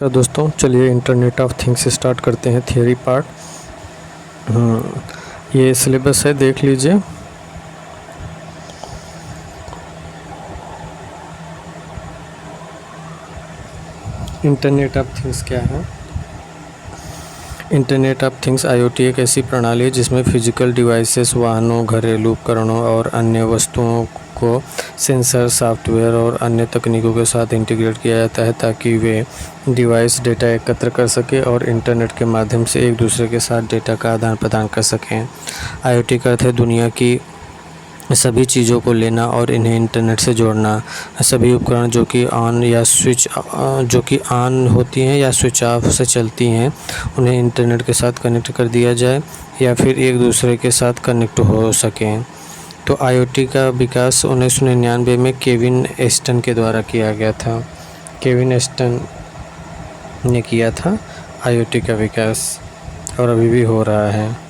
तो दोस्तों चलिए इंटरनेट ऑफ थिंग्स स्टार्ट करते हैं थियरी पार्ट। ये सिलेबस है, देख लीजिए। इंटरनेट ऑफ थिंग्स क्या है? इंटरनेट ऑफ थिंग्स IoT एक ऐसी प्रणाली है जिसमें फिजिकल डिवाइसेस, वाहनों, घरेलू उपकरणों और अन्य वस्तुओं को सेंसर, सॉफ्टवेयर और अन्य तकनीकों के साथ इंटीग्रेट किया जाता है ताकि वे डिवाइस डेटा एकत्र कर सके और इंटरनेट के माध्यम से एक दूसरे के साथ डेटा का आदान प्रदान कर सकें। IoT का अर्थ है दुनिया की सभी चीज़ों को लेना और इन्हें इंटरनेट से जोड़ना। सभी उपकरण जो कि ऑन होती हैं या स्विच ऑफ से चलती हैं, उन्हें इंटरनेट के साथ कनेक्ट कर दिया जाए या फिर एक दूसरे के साथ कनेक्ट हो सकें। तो IoT का विकास 1999 में केविन एस्टन के द्वारा किया गया था। केविन एस्टन ने किया था IoT का विकास, और अभी भी हो रहा है।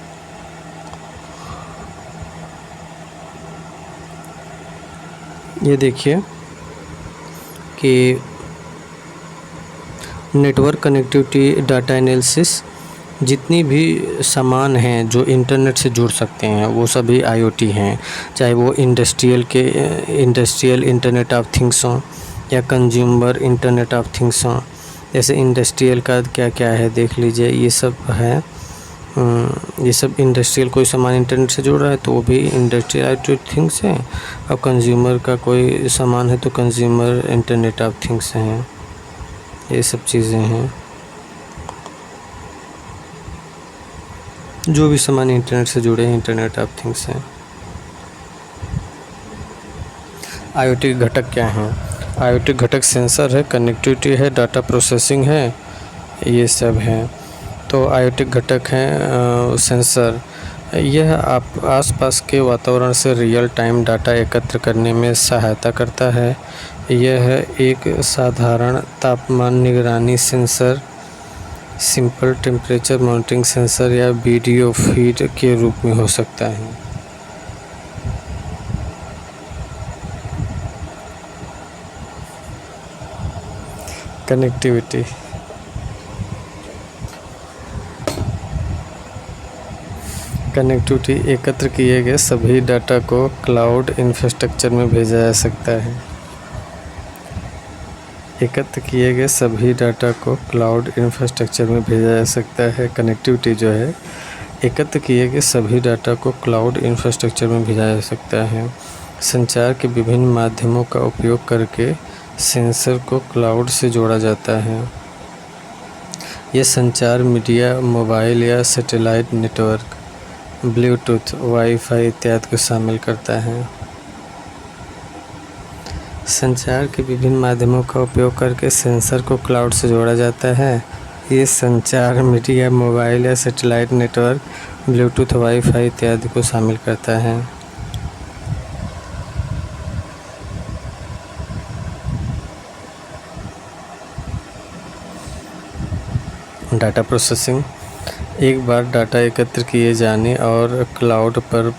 ये देखिए कि नेटवर्क कनेक्टिविटी, डाटा एनालिसिस, जितनी भी सामान हैं जो इंटरनेट से जुड़ सकते हैं वो सभी IoT हैं। चाहे वो इंडस्ट्रियल इंटरनेट ऑफ थिंग्स हों या कंज्यूमर इंटरनेट ऑफ थिंग्स हों। जैसे इंडस्ट्रियल का क्या क्या है देख लीजिए, ये सब है। ये सब इंडस्ट्रियल कोई सामान इंटरनेट से जुड़ रहा है तो वो भी इंडस्ट्रियल IoT थिंग्स हैं, और कंज्यूमर का कोई सामान है तो कंज्यूमर इंटरनेट ऑफ थिंग्स हैं। ये सब चीज़ें हैं, जो भी सामान इंटरनेट से जुड़े हैं इंटरनेट ऑफ थिंग्स हैं। IoT घटक क्या हैं? IoT घटक सेंसर है, कनेक्टिविटी है, डाटा प्रोसेसिंग है, ये सब हैं। तो IoT घटक हैं सेंसर। यह आप आसपास के वातावरण से रियल टाइम डाटा एकत्र करने में सहायता करता है। यह एक साधारण तापमान निगरानी sensor, simple temperature monitoring sensor या वीडियो फीड के रूप में हो सकता है। कनेक्टिविटी, एकत्र किए गए सभी डाटा को क्लाउड इंफ्रास्ट्रक्चर में भेजा जा सकता है। एकत्र किए गए सभी डाटा को क्लाउड इंफ्रास्ट्रक्चर में भेजा जा सकता है। कनेक्टिविटी जो है, एकत्र किए गए सभी डाटा को क्लाउड इंफ्रास्ट्रक्चर में भेजा जा सकता है। संचार के विभिन्न माध्यमों का उपयोग करके सेंसर को क्लाउड से जोड़ा जाता है। यह संचार मीडिया, मोबाइल या सैटेलाइट नेटवर्क, ब्लूटूथ, वाईफाई इत्यादि को शामिल करता है। संचार के विभिन्न माध्यमों का उपयोग करके सेंसर को क्लाउड से जोड़ा जाता है। ये संचार मीडिया, मोबाइल या सैटेलाइट नेटवर्क, ब्लूटूथ, वाईफाई इत्यादि को शामिल करता है। डाटा प्रोसेसिंग, एक बार डाटा एकत्र किए जाने और क्लाउड पर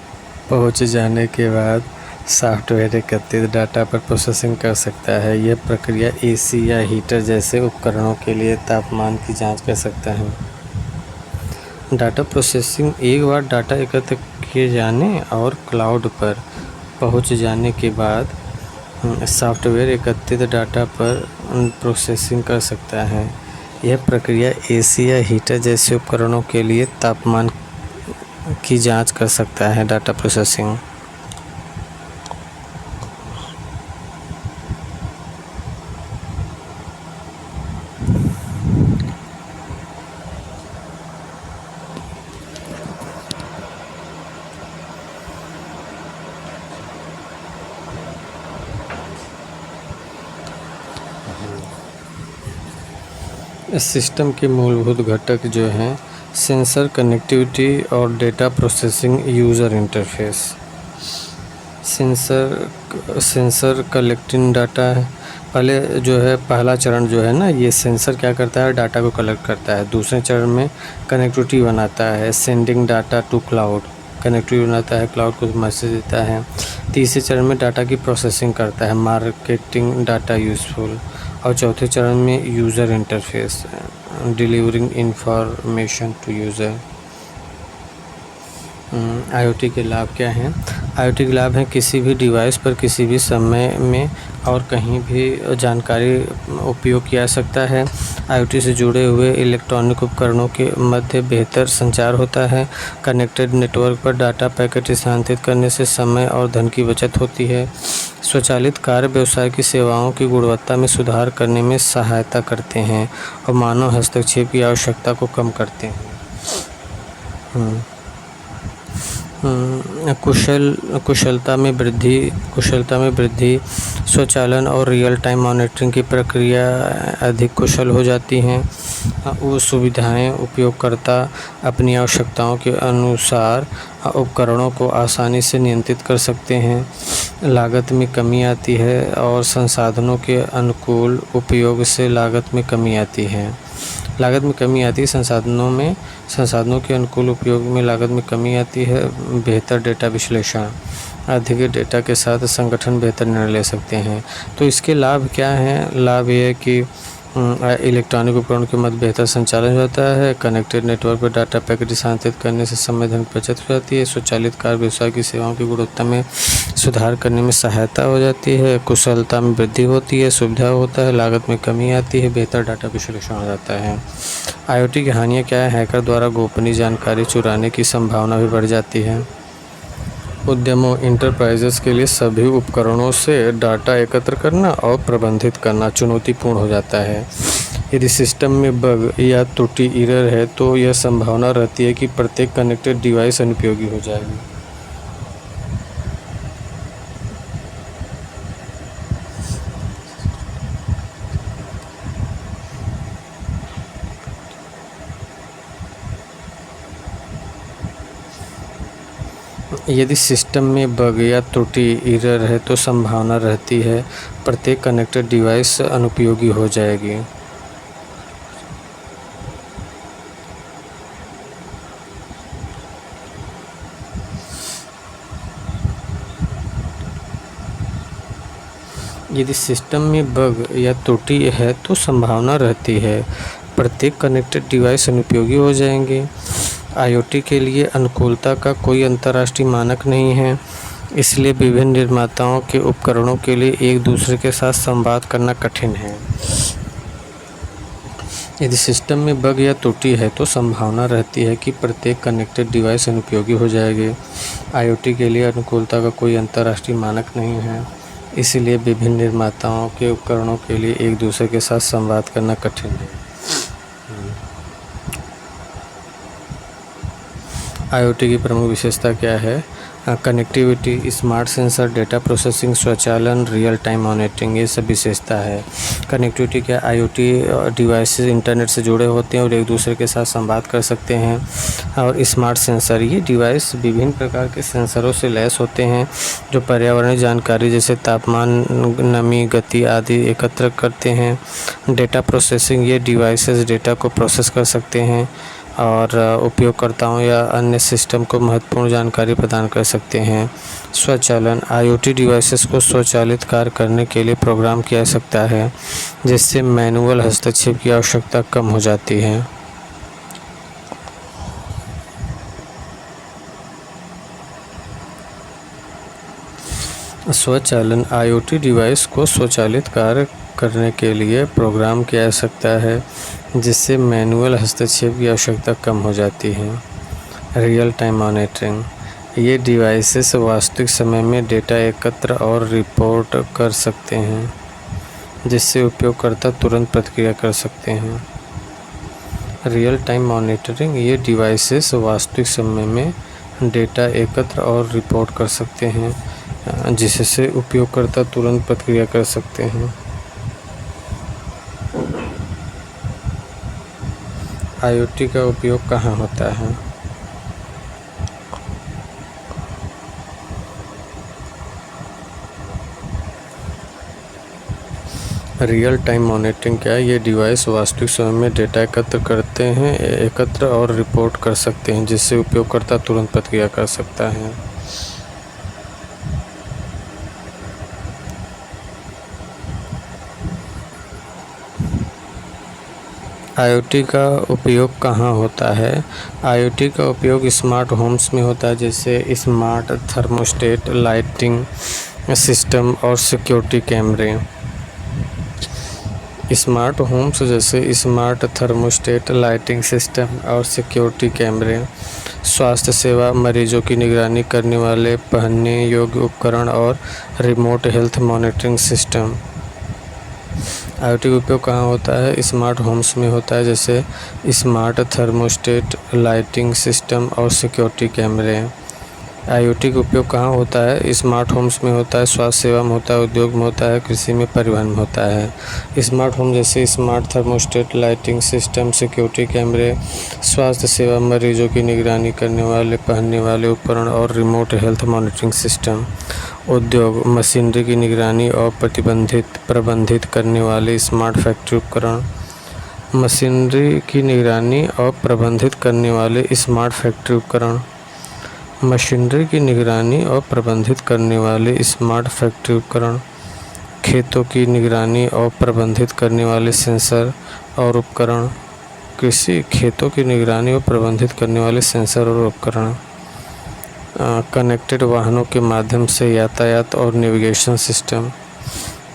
पहुंच जाने के बाद सॉफ्टवेयर एकत्रित डाटा पर प्रोसेसिंग कर सकता है। यह प्रक्रिया AC या हीटर जैसे उपकरणों के लिए तापमान की जांच कर सकता है। डाटा प्रोसेसिंग, एक बार डाटा एकत्र किए जाने और क्लाउड पर पहुंच जाने के बाद सॉफ्टवेयर एकत्रित डाटा पर प्रोसेसिंग कर सकता है। यह प्रक्रिया AC या हीटर जैसे उपकरणों के लिए तापमान की जांच कर सकता है। डाटा प्रोसेसिंग, इस सिस्टम के मूलभूत घटक जो हैं सेंसर, कनेक्टिविटी और data processing. User interface, sensor collecting data है। पहले जो है पहला चरण जो है ना, ये सेंसर क्या करता है, डाटा को कलेक्ट करता है। दूसरे चरण में कनेक्टिविटी बनाता है, sending data to cloud, connectivity बनाता है, क्लाउड को मैसेज देता है। तीसरे चरण में डाटा की प्रोसेसिंग करता है, मार्केटिंग डाटा यूज़फुल। और चौथे चरण में user interface, delivering information to user. IoT के लाभ क्या हैं? IoT के लाभ हैं किसी भी डिवाइस पर किसी भी समय में और कहीं भी जानकारी उपयोग किया जा सकता है। IoT से जुड़े हुए इलेक्ट्रॉनिक उपकरणों के मध्य बेहतर संचार होता है। कनेक्टेड नेटवर्क पर डाटा पैकेट स्थानांतरित करने से समय और धन की बचत होती है। स्वचालित कार्य व्यवसाय की सेवाओं की गुणवत्ता में सुधार करने में सहायता करते हैं और मानव हस्तक्षेप की आवश्यकता को कम करते हैं। कुशलता में वृद्धि, स्वचालन और रियल टाइम मॉनिटरिंग की प्रक्रिया अधिक कुशल हो जाती हैं। वो सुविधाएं उपयोगकर्ता अपनी आवश्यकताओं के अनुसार उपकरणों को आसानी से नियंत्रित कर सकते हैं। लागत में कमी आती है और संसाधनों के अनुकूल उपयोग से लागत में कमी आती है। संसाधनों के अनुकूल उपयोग में लागत में कमी आती है। बेहतर डेटा विश्लेषण, अधिक डेटा के साथ संगठन बेहतर निर्णय ले सकते हैं। तो इसके लाभ क्या हैं? लाभ ये है कि इलेक्ट्रॉनिक उपकरणों के मध्य बेहतर संचालन होता है। कनेक्टेड नेटवर्क पर डाटा पैकेट स्थानांतरित करने से समय धन की बचत हो जाती है। स्वचालित कार्य व्यवसाय की सेवाओं की गुणवत्ता में सुधार करने में सहायता हो जाती है। कुशलता में वृद्धि होती है, सुविधा होता है, लागत में कमी आती है, बेहतर डाटा विश्लेषण हो जाता है। IoT की हानियाँ क्या है? हैकर द्वारा गोपनीय जानकारी चुराने की संभावना भी बढ़ जाती है। उद्यमों इंटरप्राइजेस के लिए सभी उपकरणों से डाटा एकत्र करना और प्रबंधित करना चुनौतीपूर्ण हो जाता है। यदि सिस्टम में बग या त्रुटि एरर है तो यह संभावना रहती है कि प्रत्येक कनेक्टेड डिवाइस अनुपयोगी हो जाएगी। यदि सिस्टम में बग या त्रुटि एरर है तो संभावना रहती है प्रत्येक कनेक्टेड डिवाइस अनुपयोगी हो जाएगी। यदि सिस्टम में बग या त्रुटि है तो संभावना रहती है प्रत्येक कनेक्टेड डिवाइस अनुपयोगी हो जाएंगे। IoT के लिए अनुकूलता का कोई अंतर्राष्ट्रीय मानक नहीं है, इसलिए विभिन्न निर्माताओं के उपकरणों के लिए एक दूसरे के साथ संवाद करना कठिन है। यदि सिस्टम में बग या त्रुटि है तो संभावना रहती है कि प्रत्येक कनेक्टेड डिवाइस अनुपयोगी हो जाएगी। IoT के लिए अनुकूलता का कोई अंतर्राष्ट्रीय मानक नहीं है, इसलिए विभिन्न निर्माताओं के उपकरणों के लिए एक दूसरे के साथ संवाद करना कठिन है। IoT की प्रमुख विशेषता क्या है? Connectivity, smart sensor, data processing, स्वचालन, रियल टाइम मॉनिटरिंग, ये सब विशेषता है। कनेक्टिविटी क्या? IoT डिवाइसेस इंटरनेट से जुड़े होते हैं और एक दूसरे के साथ संवाद कर सकते हैं। और स्मार्ट सेंसर, ये डिवाइस विभिन्न प्रकार के सेंसरों से लैस होते हैं जो पर्यावरणीय जानकारी जैसे तापमान, नमी, गति आदि एकत्र करते हैं। डेटा प्रोसेसिंग, ये डिवाइसेस डेटा को प्रोसेस कर सकते हैं और उपयोगकर्ताओं या अन्य सिस्टम को महत्वपूर्ण जानकारी प्रदान कर सकते हैं। स्वचालन, IoT डिवाइसेस को स्वचालित कार्य करने के लिए प्रोग्राम किया जा सकता है, जिससे मैनुअल हस्तक्षेप की आवश्यकता कम हो जाती है। स्वचालन, IoT डिवाइस को स्वचालित कार्य करने के लिए प्रोग्राम किया जा सकता है, जिससे मैनुअल हस्तक्षेप की आवश्यकता कम हो जाती है। रियल टाइम मॉनिटरिंग, ये डिवाइसेस वास्तविक समय में डेटा एकत्र और रिपोर्ट कर सकते हैं, जिससे उपयोगकर्ता तुरंत प्रतिक्रिया कर सकते हैं। रियल टाइम मॉनिटरिंग, ये डिवाइसेस वास्तविक समय में डेटा एकत्र और रिपोर्ट कर सकते हैं, जिससे उपयोगकर्ता तुरंत प्रतिक्रिया कर सकते हैं। IoT का उपयोग कहाँ होता है? रियल टाइम मॉनिटरिंग क्या है? ये डिवाइस वास्तविक समय में डेटा एकत्र और रिपोर्ट कर सकते हैं, जिससे उपयोगकर्ता तुरंत प्रतिक्रिया कर सकता है। IoT का उपयोग कहाँ होता है? IoT का उपयोग स्मार्ट होम्स में होता है, जैसे स्मार्ट थर्मोस्टेट, लाइटिंग सिस्टम और सिक्योरिटी कैमरे। स्मार्ट होम्स जैसे स्मार्ट थर्मोस्टेट, लाइटिंग सिस्टम और सिक्योरिटी कैमरे। स्वास्थ्य सेवा, मरीजों की निगरानी करने वाले पहनने योग्य उपकरण और remote health monitoring system. IoT का उपयोग कहाँ होता है? स्मार्ट होम्स में होता है, जैसे स्मार्ट थर्मोस्टेट, लाइटिंग सिस्टम और सिक्योरिटी कैमरे। IoT का उपयोग कहाँ होता है? स्मार्ट होम्स में होता है, स्वास्थ्य सेवा में होता है, उद्योग में होता है, कृषि में, परिवहन में होता है। स्मार्ट होम जैसे smart thermostat, lighting system, security कैमरे। स्वास्थ्य सेवा, मरीजों की निगरानी करने वाले पहनने वाले उपकरण और रिमोट हेल्थ मॉनिटरिंग सिस्टम। उद्योग, मशीनरी की निगरानी और प्रबंधित करने वाले स्मार्ट फैक्ट्री उपकरण। मशीनरी की निगरानी और प्रबंधित करने वाले स्मार्ट फैक्ट्री उपकरण। मशीनरी की निगरानी और प्रबंधित करने वाले स्मार्ट फैक्ट्री उपकरण। खेतों की निगरानी और प्रबंधित करने वाले सेंसर और उपकरण। कृषि, खेतों की निगरानी और प्रबंधित करने वाले सेंसर और उपकरण। कनेक्टेड वाहनों के माध्यम से यातायात और नेविगेशन सिस्टम।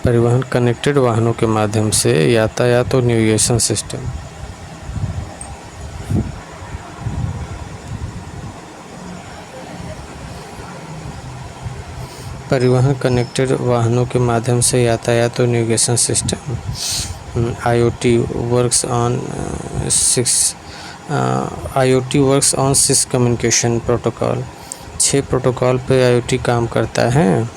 परिवहन, कनेक्टेड वाहनों के माध्यम से यातायात और नेविगेशन सिस्टम। परिवहन, कनेक्टेड वाहनों के माध्यम से यातायात और navigation system. IoT works on 6 communication protocol. 6 protocol पे IoT काम करता है।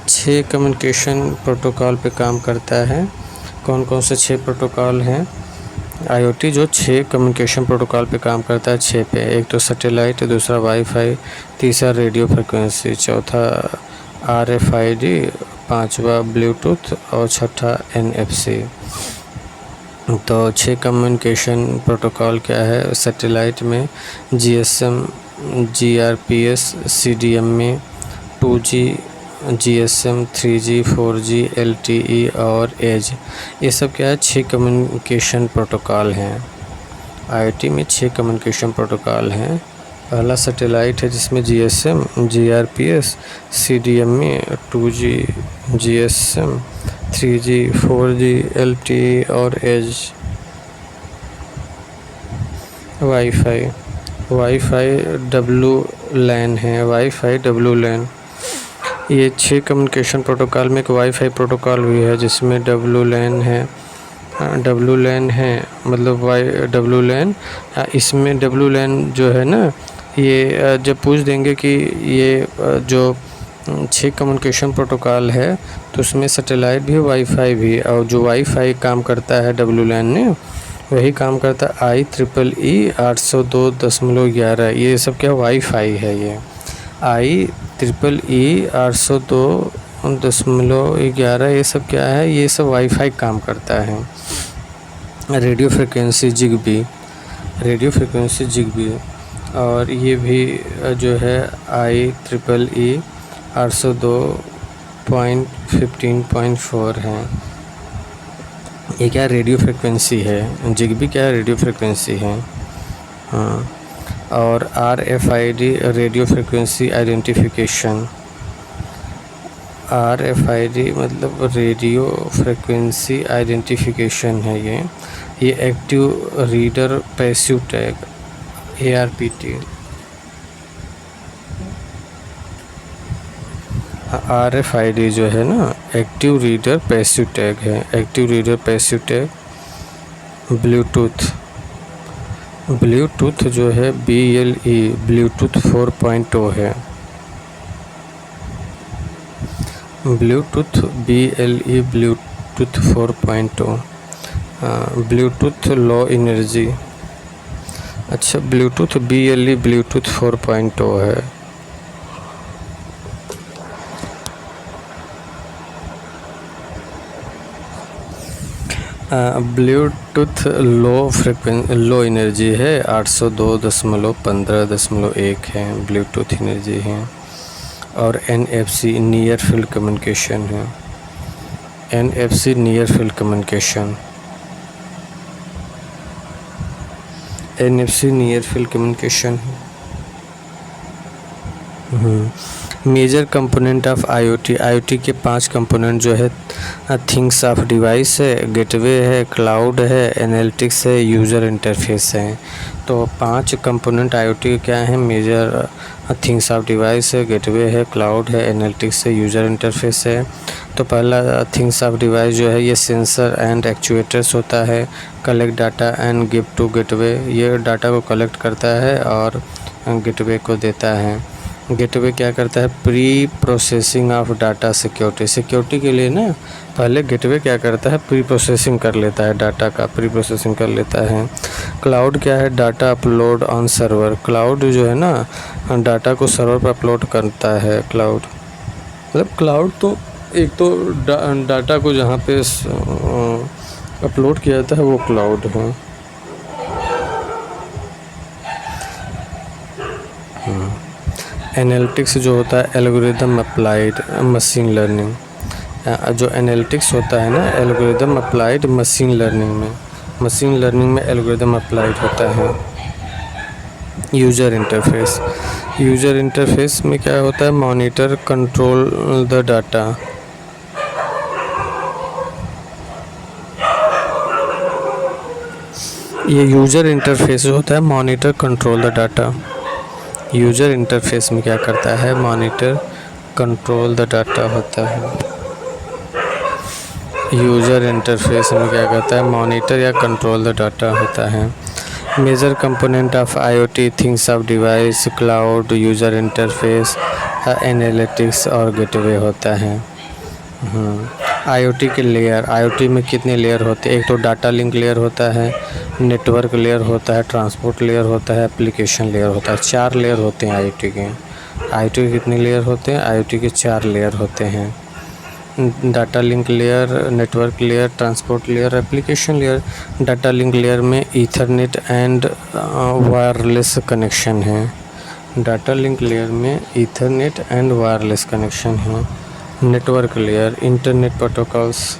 छः कम्युनिकेशन प्रोटोकॉल पे काम करता है। कौन कौन से 6 प्रोटोकॉल हैं? IoT जो 6 कम्युनिकेशन प्रोटोकॉल पे काम करता है, 6 पे। एक तो सैटेलाइट, दूसरा वाईफाई, तीसरा रेडियो फ्रिक्वेंसी, चौथा RFID, पांचवा ब्लूटूथ और छठा NFC। तो 6 कम्युनिकेशन प्रोटोकॉल क्या है? सैटेलाइट में GSM, GRPS, CDMA, 2G, GSM, 3G, 4G, LTE और एज। ये सब क्या है? 6 कम्युनिकेशन प्रोटोकॉल हैं। IoT में 6 कम्युनिकेशन प्रोटोकॉल हैं। पहला सैटेलाइट है जिसमें GSM, GRPS, CDMA, 2G, GSM, 3G, 4G, LTE और एज। वाईफाई WLAN है। वाईफाई WLAN, ये 6 कम्युनिकेशन प्रोटोकॉल में एक वाईफाई प्रोटोकॉल भी है जिसमें WLAN है। WLAN है मतलब WLAN। इसमें WLAN जो है ना, ये जब पूछ देंगे कि ये जो 6 कम्युनिकेशन प्रोटोकॉल है तो उसमें सैटेलाइट भी, वाईफाई भी, और जो वाईफाई काम करता है WLAN में, वही काम करता है IEEE 802.11। ये सब क्या वाईफाई है? ये IEEE 802.11 ये सब क्या है? ये सब वाईफाई काम करता है। रेडियो फ्रिक्वेंसी जिग्बी, और ये भी जो है IEEE 802.15.4 है। ये क्या रेडियो फ्रिक्वेंसी है? जिग्बी क्या है? रेडियो फ्रिक्वेंसी है। हाँ। और RFID radio frequency identification. RFID मतलब रेडियो फ्रिक्वेंसी आइडेंटिफिकेशन है। ये active reader passive tag, ARPT। RFID जो है ना, एक्टिव रीडर पैसिव टैग है। Active reader passive tag. Bluetooth जो है BLE, ब्लूटूथ 4.0 है। Bluetooth BLE, Bluetooth 4.0। Bluetooth low energy. अच्छा, ब्लूटूथ BLE, ब्लूटूथ 4.0 है। ब्लूटूथ लो एनर्जी है, 802.15.1 है ब्लूटूथ एनर्जी है। और NFC नियर फील्ड कम्युनिकेशन है। NFC near field communication. NFC near field communication major component of IoT के 5 component जो है थिंग्स ऑफ डिवाइस है, गेटवे है, क्लाउड है, एनालिटिक्स है, यूज़र इंटरफेस है। तो 5 कंपोनेंट IoT के क्या हैं? मेजर थिंग्स ऑफ डिवाइस है, गेटवे है, क्लाउड है, एनालिटिक्स है, यूज़र इंटरफेस है। तो पहला थिंग्स ऑफ डिवाइस जो है ये सेंसर एंड एक्चुएटर्स होता है। Collect data and give to gateway, ये डाटा को कलेक्ट करता है और गेटवे को देता है। गेटवे क्या करता है? Pre processing of data security के लिए ना पहले गेटवे क्या करता है? प्री प्रोसेसिंग कर लेता है, डाटा का प्री प्रोसेसिंग कर लेता है। क्लाउड क्या है? Data upload on server, cloud जो है ना डाटा को सर्वर पर अपलोड करता है। क्लाउड मतलब क्लाउड तो एक तो डाटा को जहाँ पे अपलोड किया जाता है वो क्लाउड है। एनालिटिक्स जो होता है एल्गोरिदम अप्लाइड मशीन लर्निंग, जो एनालिटिक्स होता है ना एल्गोरिदम अप्लाइड मशीन लर्निंग में एल्गोरिदम अप्लाइड होता है। यूज़र इंटरफेस में क्या होता है? मॉनिटर कंट्रोल द डाटा, ये यूज़र इंटरफेस होता है monitor control the data. User interface में क्या करता है? मॉनिटर कंट्रोल द डाटा होता है। यूज़र इंटरफेस में क्या करता है? मॉनिटर या कंट्रोल द डाटा होता है। Major component of IoT things of device, cloud, user interface, analytics और गेटवे होता है। IoT के लेयर, IoT में कितने लेयर होते हैं? एक तो डाटा लिंक लेयर होता है, नेटवर्क लेयर होता है, ट्रांसपोर्ट लेयर होता है, एप्लीकेशन लेयर होता है। 4 लेयर होते हैं IoT के। IoT के कितने लेयर होते हैं? IoT के 4 लेयर होते हैं। Data link layer, network layer, transport layer, application layer. Data link layer में ईथरनेट एंड वायरलेस कनेक्शन है। डाटा लिंक लेयर में ईथरनेट एंड वायरलेस कनेक्शन है। Network layer, internet protocols,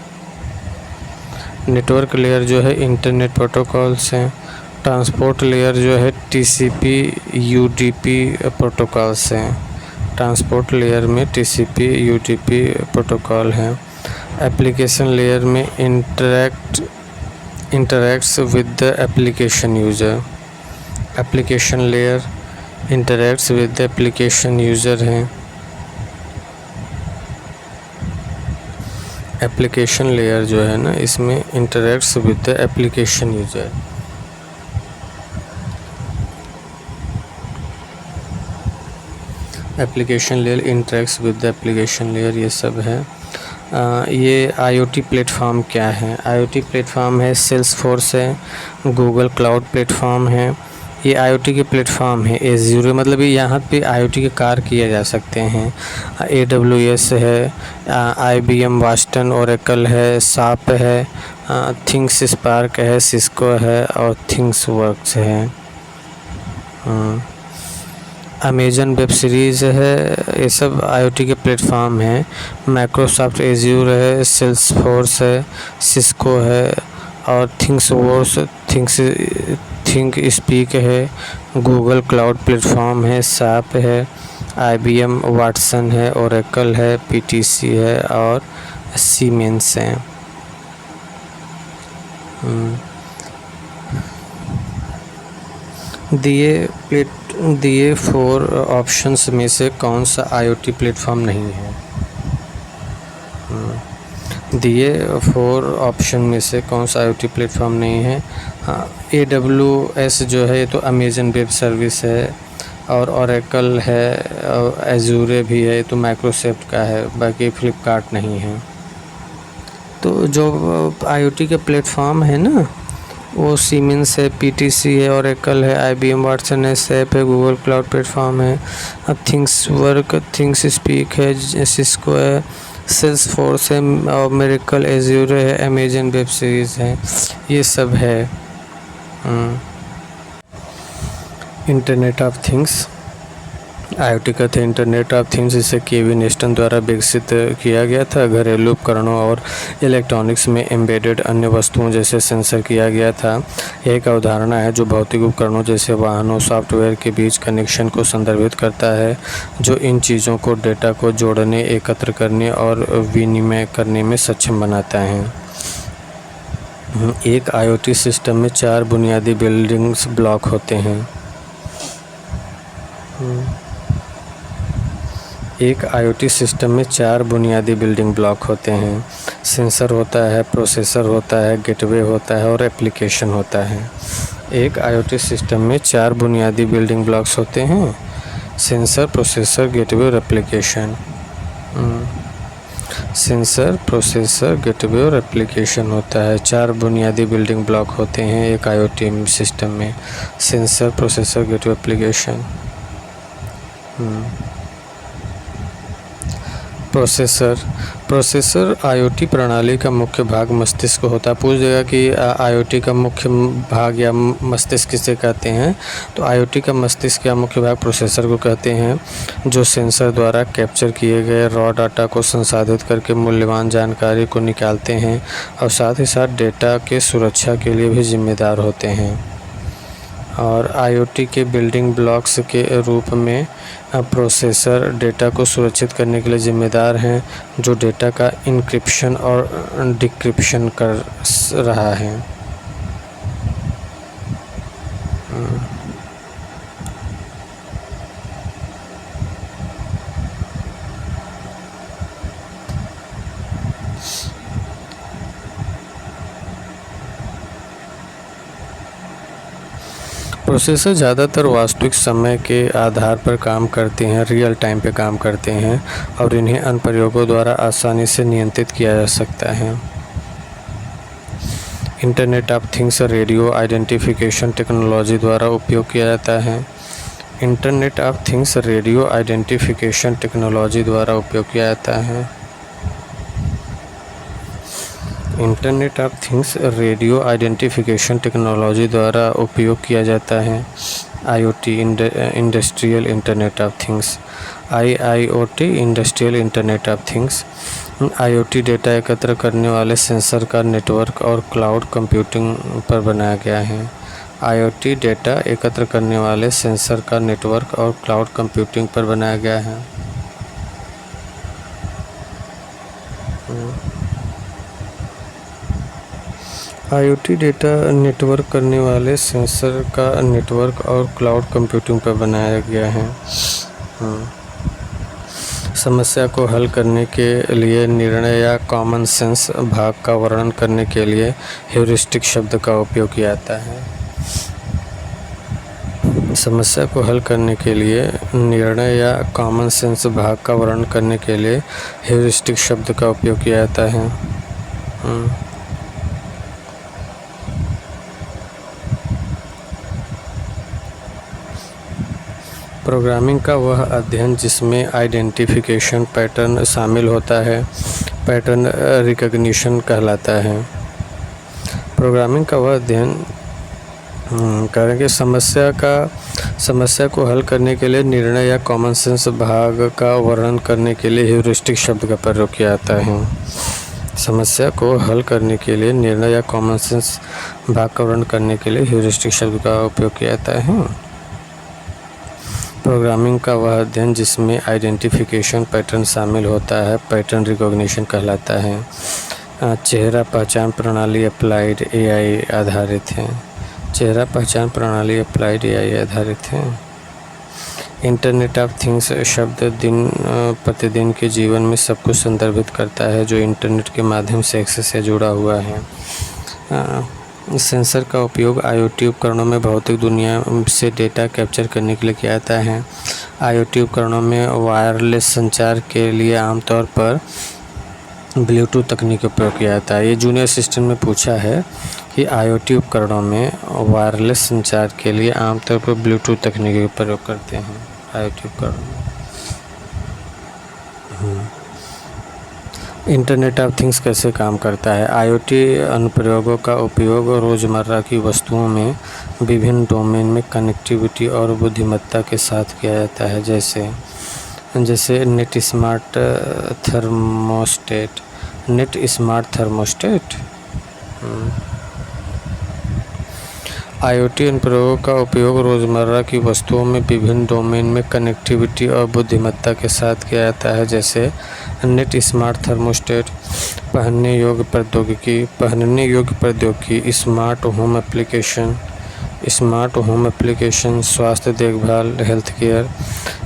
network layer जो है internet protocols हैं। Transport layer जो है TCP UDP protocols हैं। ट्रांसपोर्ट लेयर में TCP UDP प्रोटोकॉल है। एप्लीकेशन लेयर में interacts with the application user, application layer interacts with the application user हैं। एप्लीकेशन लेयर जो है ना इसमें interacts with the application user. Application layer interacts with the application layer, ये सब है। ये IoT प्लेटफॉर्म क्या है? IoT प्लेटफॉर्म है सेल्सफोर्स है, गूगल क्लाउड प्लेटफॉर्म है। ये IoT के प्लेटफॉर्म है। एज़्योर मतलब यहाँ पे IoT के कार्य किए जा सकते हैं। AWS है, IBM वास्टन ओरेकल है, SAP है, थिंग्स स्पार्क है, सिस्को है और थिंग्स वर्क्स है। अमेजन वेब सीरीज़ है, ये सब IoT के प्लेटफॉर्म हैं। माइक्रोसॉफ्ट एज़्योर है, सेल्सफोर्स है, सिस्को है और थिंक स्पीक है। गूगल क्लाउड प्लेटफॉर्म है, SAP है, IBM वाटसन है, ओरेकल है, PTC है और सीमेंस है। दिए 4 ऑप्शंस में से कौन सा IoT प्लेटफॉर्म नहीं है? दिए 4 ऑप्शन में से कौन सा IoT प्लेटफॉर्म नहीं है? हाँ, AWS जो है ये तो अमेजन वेब सर्विस है और ओरेकल है और एज़्योर भी है, ये तो माइक्रोसॉफ्ट का है, बाकी फ्लिपकार्ट नहीं है। तो जो IoT के प्लेटफॉर्म है ना वो सीमेंस है, PTC है, ओरेकल है, IBM वाटसन है, SAP है, गूगल क्लाउड प्लेटफॉर्म है, थिंग्स वर्क, थिंग्स स्पीक है, सिस्को है, सेल्सफोर्स है और मिरेकल, एज़्योर है, अमेजन वेब सीरीज़ है, ये सब है। इंटरनेट ऑफ थिंग्स, IoT का था इंटरनेट ऑफ थिंग्स, जिसे केविन एस्टन द्वारा विकसित किया गया था। घरेलू उपकरणों और इलेक्ट्रॉनिक्स में एम्बेडेड अन्य वस्तुओं जैसे सेंसर किया गया था। यह एक अवधारणा है जो भौतिक उपकरणों जैसे वाहनों सॉफ्टवेयर के बीच कनेक्शन को संदर्भित करता है, जो इन चीज़ों को डेटा को जोड़ने, एकत्र करने और विनिमय करने में सक्षम बनाता है। एक IoT सिस्टम में 4 बुनियादी बिल्डिंग्स ब्लॉक होते हैं। एक IoT सिस्टम में 4 बुनियादी बिल्डिंग ब्लॉक होते हैं। सेंसर होता है, प्रोसेसर होता है, गेटवे होता है और एप्लीकेशन होता है। एक IoT सिस्टम में 4 बुनियादी बिल्डिंग ब्लॉक्स होते हैं। सेंसर, प्रोसेसर, गेटवे और एप्लीकेशन। सेंसर, प्रोसेसर, गेटवे और एप्लीकेशन होता है। 4 बुनियादी बिल्डिंग ब्लॉक होते हैं एक IoT सिस्टम में। Sensor, processor, gateway, application. Processor IoT प्रणाली का मुख्य भाग मस्तिष्क होता है। पूछ देगा कि IoT का मुख्य भाग या मस्तिष्क किसे कहते हैं, तो IoT का मस्तिष्क या मुख्य भाग प्रोसेसर को कहते हैं, जो सेंसर द्वारा कैप्चर किए गए रॉ डाटा को संसाधित करके मूल्यवान जानकारी को निकालते हैं और साथ ही साथ डेटा के सुरक्षा के लिए भी जिम्मेदार होते हैं। और IoT के बिल्डिंग ब्लॉक्स के रूप में प्रोसेसर डेटा को सुरक्षित करने के लिए जिम्मेदार हैं, जो डेटा का इनक्रिप्शन और डिक्रिप्शन कर रहा है। प्रोसेसर ज़्यादातर वास्तविक समय के आधार पर काम करते हैं, रियल टाइम पे काम करते हैं और इन्हें अनुप्रयोगों द्वारा आसानी से नियंत्रित किया जा सकता है। Internet of things radio identification technology द्वारा उपयोग किया जाता है। Internet of things radio identification technology द्वारा उपयोग किया जाता है। Internet of things radio identification technology द्वारा उपयोग किया जाता है। IoT industrial internet of things. IIoT industrial internet of things. IoT data एकत्र करने वाले सेंसर का नेटवर्क और क्लाउड कंप्यूटिंग पर बनाया गया है। IoT डेटा एकत्र करने वाले सेंसर का नेटवर्क और क्लाउड कंप्यूटिंग पर बनाया गया है। IoT डेटा नेटवर्क करने वाले सेंसर का नेटवर्क और क्लाउड कंप्यूटिंग पर बनाया गया है। समस्या को हल करने के लिए निर्णय या कॉमन सेंस भाग का वर्णन करने के लिए ह्यूरिस्टिक शब्द का उपयोग किया जाता है। समस्या को हल करने के लिए निर्णय या कॉमन सेंस भाग का वर्णन करने के लिए ह्यूरिस्टिक शब्द का उपयोग किया जाता है। प्रोग्रामिंग का वह अध्ययन जिसमें आइडेंटिफिकेशन पैटर्न शामिल होता है, पैटर्न रिकग्निशन कहलाता है। प्रोग्रामिंग का वह अध्ययन करेंगे समस्या को हल करने के लिए निर्णय या कॉमन सेंस भाग का वर्णन करने के लिए ह्यूरिस्टिक शब्द का प्रयोग किया जाता है। समस्या को हल करने के लिए निर्णय या कॉमन सेंस भाग का वर्णन करने के लिए ह्यूरिस्टिक शब्द का उपयोग किया जाता है। प्रोग्रामिंग का वह अध्ययन जिसमें आइडेंटिफिकेशन पैटर्न शामिल होता है, पैटर्न रिकॉग्निशन कहलाता है। चेहरा पहचान प्रणाली अप्लाइड AI आधारित है। चेहरा पहचान प्रणाली अप्लाइड AI आधारित है। इंटरनेट ऑफ थिंग्स शब्द दिन प्रतिदिन के जीवन में सब कुछ संदर्भित करता है जो इंटरनेट के माध्यम से एक्सेस से जुड़ा हुआ है। सेंसर का उपयोग IoT उपकरणों में भौतिक दुनिया से डेटा कैप्चर करने के लिए किया जाता है। IoT उपकरणों में वायरलेस संचार के लिए आमतौर पर ब्लूटूथ तकनीक का उपयोग किया जाता है। ये जूनियर सिस्टम में पूछा है कि IoT उपकरणों में वायरलेस संचार के लिए आमतौर पर ब्लूटूथ तकनीक का प्रयोग करते हैं IoT उपकरणों में। इंटरनेट ऑफ थिंग्स कैसे काम करता है। आईओटी अनुप्रयोगों का उपयोग रोज़मर्रा की वस्तुओं में विभिन्न डोमेन में कनेक्टिविटी और बुद्धिमत्ता के साथ किया जाता है, जैसे नेट स्मार्ट थर्मोस्टेट। आईओटी अनुप्रयोगों का उपयोग रोज़मर्रा की वस्तुओं में विभिन्न डोमेन में कनेक्टिविटी और बुद्धिमत्ता के साथ किया जाता है, जैसे नेट स्मार्ट थर्मोस्टेट, पहनने योग्य प्रौद्योगिकी, स्मार्ट होम एप्लीकेशन, स्वास्थ्य देखभाल, हेल्थ केयर,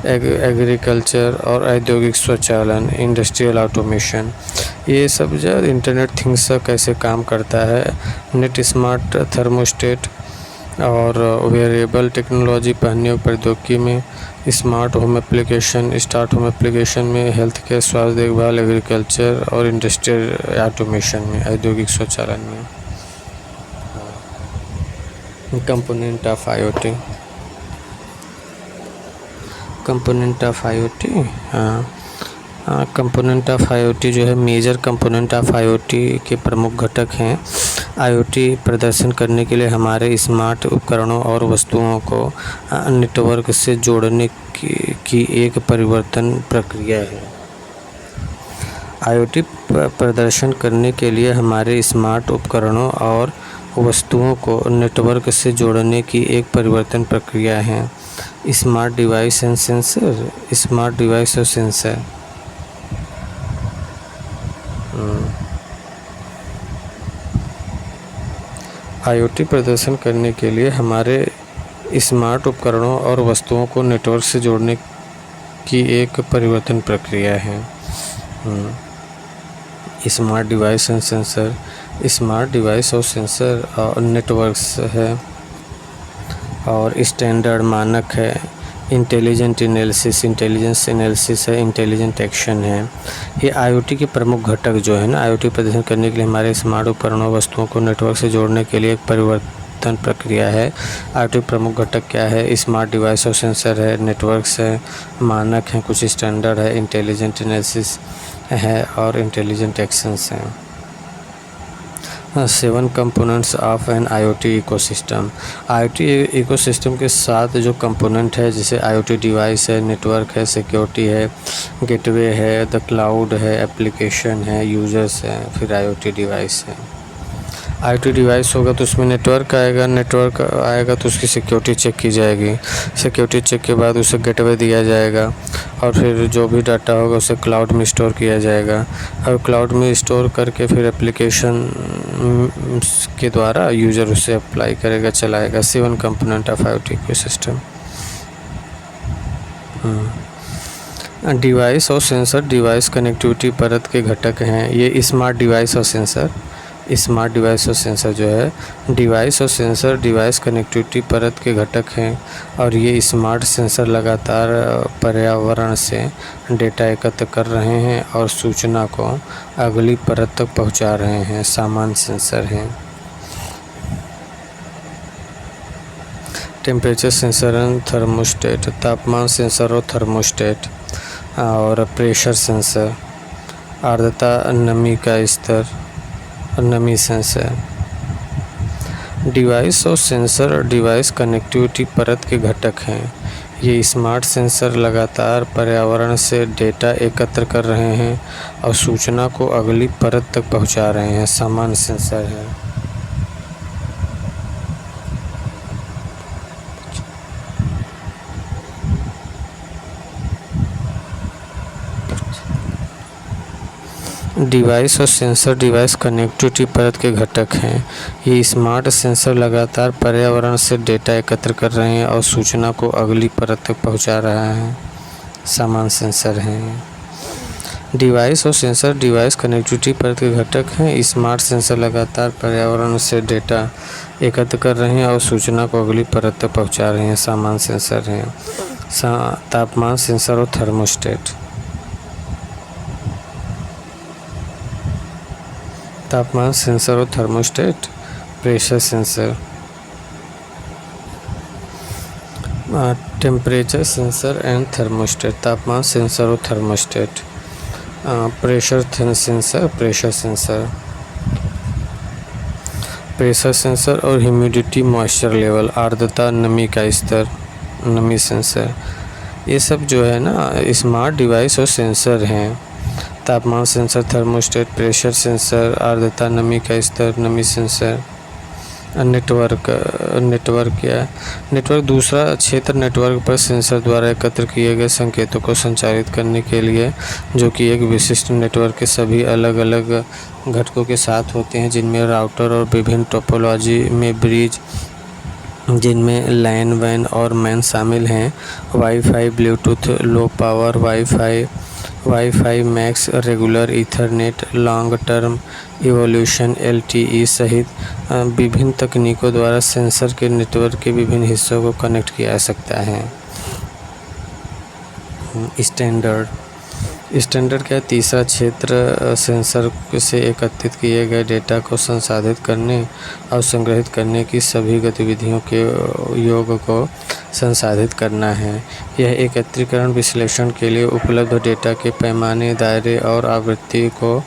एग्रीकल्चर और औद्योगिक स्वचालन, इंडस्ट्रियल ऑटोमेशन। ये सब जो इंटरनेट थिंग्स कैसे काम करता है। नेट स्मार्ट थर्मोस्टेट और वेरिएबल टेक्नोलॉजी, पहनने योग्य प्रौद्योगिकी में, स्मार्ट होम एप्लीकेशन में, हेल्थ केयर, स्वास्थ्य देखभाल, एग्रीकल्चर और इंडस्ट्रियल ऑटोमेशन में, औद्योगिक स्वचालन में। Component of IoT component of IoT जो है, मेजर कंपोनेंट ऑफ आईओटी के प्रमुख घटक हैं। आईओटी प्रदर्शन करने के लिए हमारे स्मार्ट उपकरणों और वस्तुओं को नेटवर्क से जोड़ने की एक परिवर्तन प्रक्रिया है। आईओटी प्रदर्शन करने के लिए हमारे स्मार्ट उपकरणों और वस्तुओं को नेटवर्क से जोड़ने की एक परिवर्तन प्रक्रिया है। स्मार्ट डिवाइस और सेंसर। आईओटी प्रदर्शन करने के लिए हमारे स्मार्ट उपकरणों और वस्तुओं को नेटवर्क से जोड़ने की एक परिवर्तन प्रक्रिया है। स्मार्ट डिवाइस और सेंसर और नेटवर्क्स है और स्टैंडर्ड मानक है। इंटेलिजेंस एनालिसिस है, इंटेलिजेंट एक्शन है। ये आईओटी के प्रमुख घटक जो है ना, आईओटी प्रदर्शन करने के लिए हमारे स्मार्ट उपकरणों वस्तुओं को नेटवर्क से जोड़ने के लिए एक परिवर्तन प्रक्रिया है। आईओटी प्रमुख घटक क्या है? स्मार्ट डिवाइस और सेंसर है, नेटवर्क्स है, मानक हैं, कुछ स्टैंडर्ड है, इंटेलिजेंट एनालिसिस है और इंटेलिजेंट एक्शंस हैं। 7 components of an IoT ecosystem. IoT ecosystem के 7 जो कंपोनेंट है, जैसे आईओटी डिवाइस है, नेटवर्क है, सिक्योरिटी है, गेटवे है, द क्लाउड है, एप्लीकेशन है, यूजर्स है, फिर आईओटी डिवाइस है। आईओटी डिवाइस होगा तो उसमें नेटवर्क आएगा तो उसकी सिक्योरिटी चेक की जाएगी। सिक्योरिटी चेक के बाद उसे गेटवे दिया जाएगा और फिर जो भी डाटा होगा उसे क्लाउड में स्टोर किया जाएगा और क्लाउड में स्टोर करके फिर एप्लीकेशन के द्वारा यूज़र उसे अप्लाई करेगा, चलाएगा। 7 component of IoT ecosystem. Device और सेंसर डिवाइस कनेक्टिविटी परत के घटक हैं। ये स्मार्ट डिवाइस और सेंसर जो है, डिवाइस और सेंसर डिवाइस कनेक्टिविटी परत के घटक हैं और ये स्मार्ट सेंसर लगातार पर्यावरण से डेटा एकत्र कर रहे हैं और सूचना को अगली परत तक पहुंचा रहे हैं। सामान्य सेंसर हैं। टेम्परेचर सेंसर एंड थर्मोस्टेट, तापमान सेंसर और थर्मोस्टेट। और प्रेशर सेंसर, आर्द्रता, नमी का स्तर, नमी सेंसर। डिवाइस और सेंसर डिवाइस कनेक्टिविटी परत के घटक हैं। ये स्मार्ट सेंसर लगातार पर्यावरण से डेटा एकत्र कर रहे हैं और सूचना को अगली परत तक पहुंचा रहे हैं। सामान्य सेंसर है। डिवाइस और सेंसर डिवाइस कनेक्टिविटी परत के घटक हैं। ये स्मार्ट सेंसर लगातार पर्यावरण से डेटा एकत्र कर रहे हैं और सूचना को अगली परत तक पहुंचा रहा है। सामान्य सेंसर हैं। डिवाइस और सेंसर डिवाइस कनेक्टिविटी परत के घटक हैं। स्मार्ट सेंसर लगातार पर्यावरण से डेटा एकत्र कर रहे हैं और सूचना को अगली परत तक पहुंचा रहे हैं। सामान्य सेंसर हैं। तापमान सेंसर और थर्मोस्टेट। तापमान सेंसर और thermostat. Pressure sensor. Temperature sensor and thermostat, तापमान सेंसर और थर्मोस्टेट। प्रेशर सेंसर और ह्यूमिडिटी मॉइस्चर लेवल, आर्द्रता नमी का स्तर, नमी सेंसर। ये सब जो है ना स्मार्ट डिवाइस और सेंसर हैं। तापमान सेंसर, थर्मोस्टेट, प्रेशर सेंसर, आर्द्रता नमी का स्तर, नमी सेंसर। नेटवर्क क्या है? नेटवर्क दूसरा क्षेत्र नेटवर्क पर सेंसर द्वारा एकत्र किए गए संकेतों को संचारित करने के लिए, जो कि एक विशिष्ट नेटवर्क के सभी अलग अलग घटकों के साथ होते हैं, जिनमें राउटर और विभिन्न टोपोलॉजी में ब्रिज, जिनमें लैन, वैन और मैन शामिल हैं, wifi, Bluetooth, low power wifi max, regular Ethernet, long term evolution LTE सहित विभिन्न तकनीकों द्वारा सेंसर के नेटवर्क के विभिन्न हिस्सों को कनेक्ट किया जा सकता है। स्टैंडर्ड क्या है? तीसरा क्षेत्र सेंसर से एकत्रित किए गए डेटा को संसाधित करने और संग्रहित करने की सभी गतिविधियों के योग को संसाधित करना है। यह एकत्रीकरण विश्लेषण के लिए उपलब्ध डेटा के पैमाने, दायरे और आवृत्ति को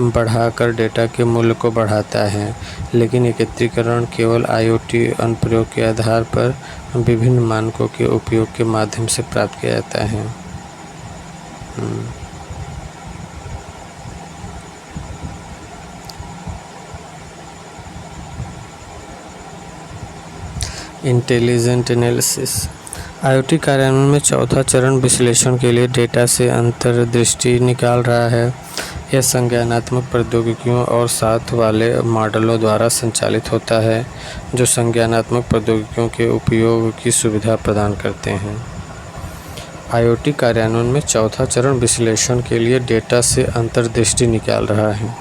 बढ़ाकर डेटा के मूल्य को बढ़ाता है, लेकिन एकत्रीकरण केवल IoT अनुप्रयोग के आधार पर विभिन्न मानकों के उपयोग के माध्यम से प्राप्त किया जाता है। Intelligent analysis. IoT कार्यान्वयन में चौथा चरण विश्लेषण के लिए डेटा से अंतर्दृष्टि निकाल रहा है। यह संज्ञानात्मक प्रौद्योगिकियों और साथ वाले मॉडलों द्वारा संचालित होता है, जो संज्ञानात्मक प्रौद्योगिकियों के उपयोग की सुविधा प्रदान करते हैं। IoT कार्यान्वयन में चौथा चरण विश्लेषण के लिए डेटा से अंतर्दृष्टि निकाल रहा है।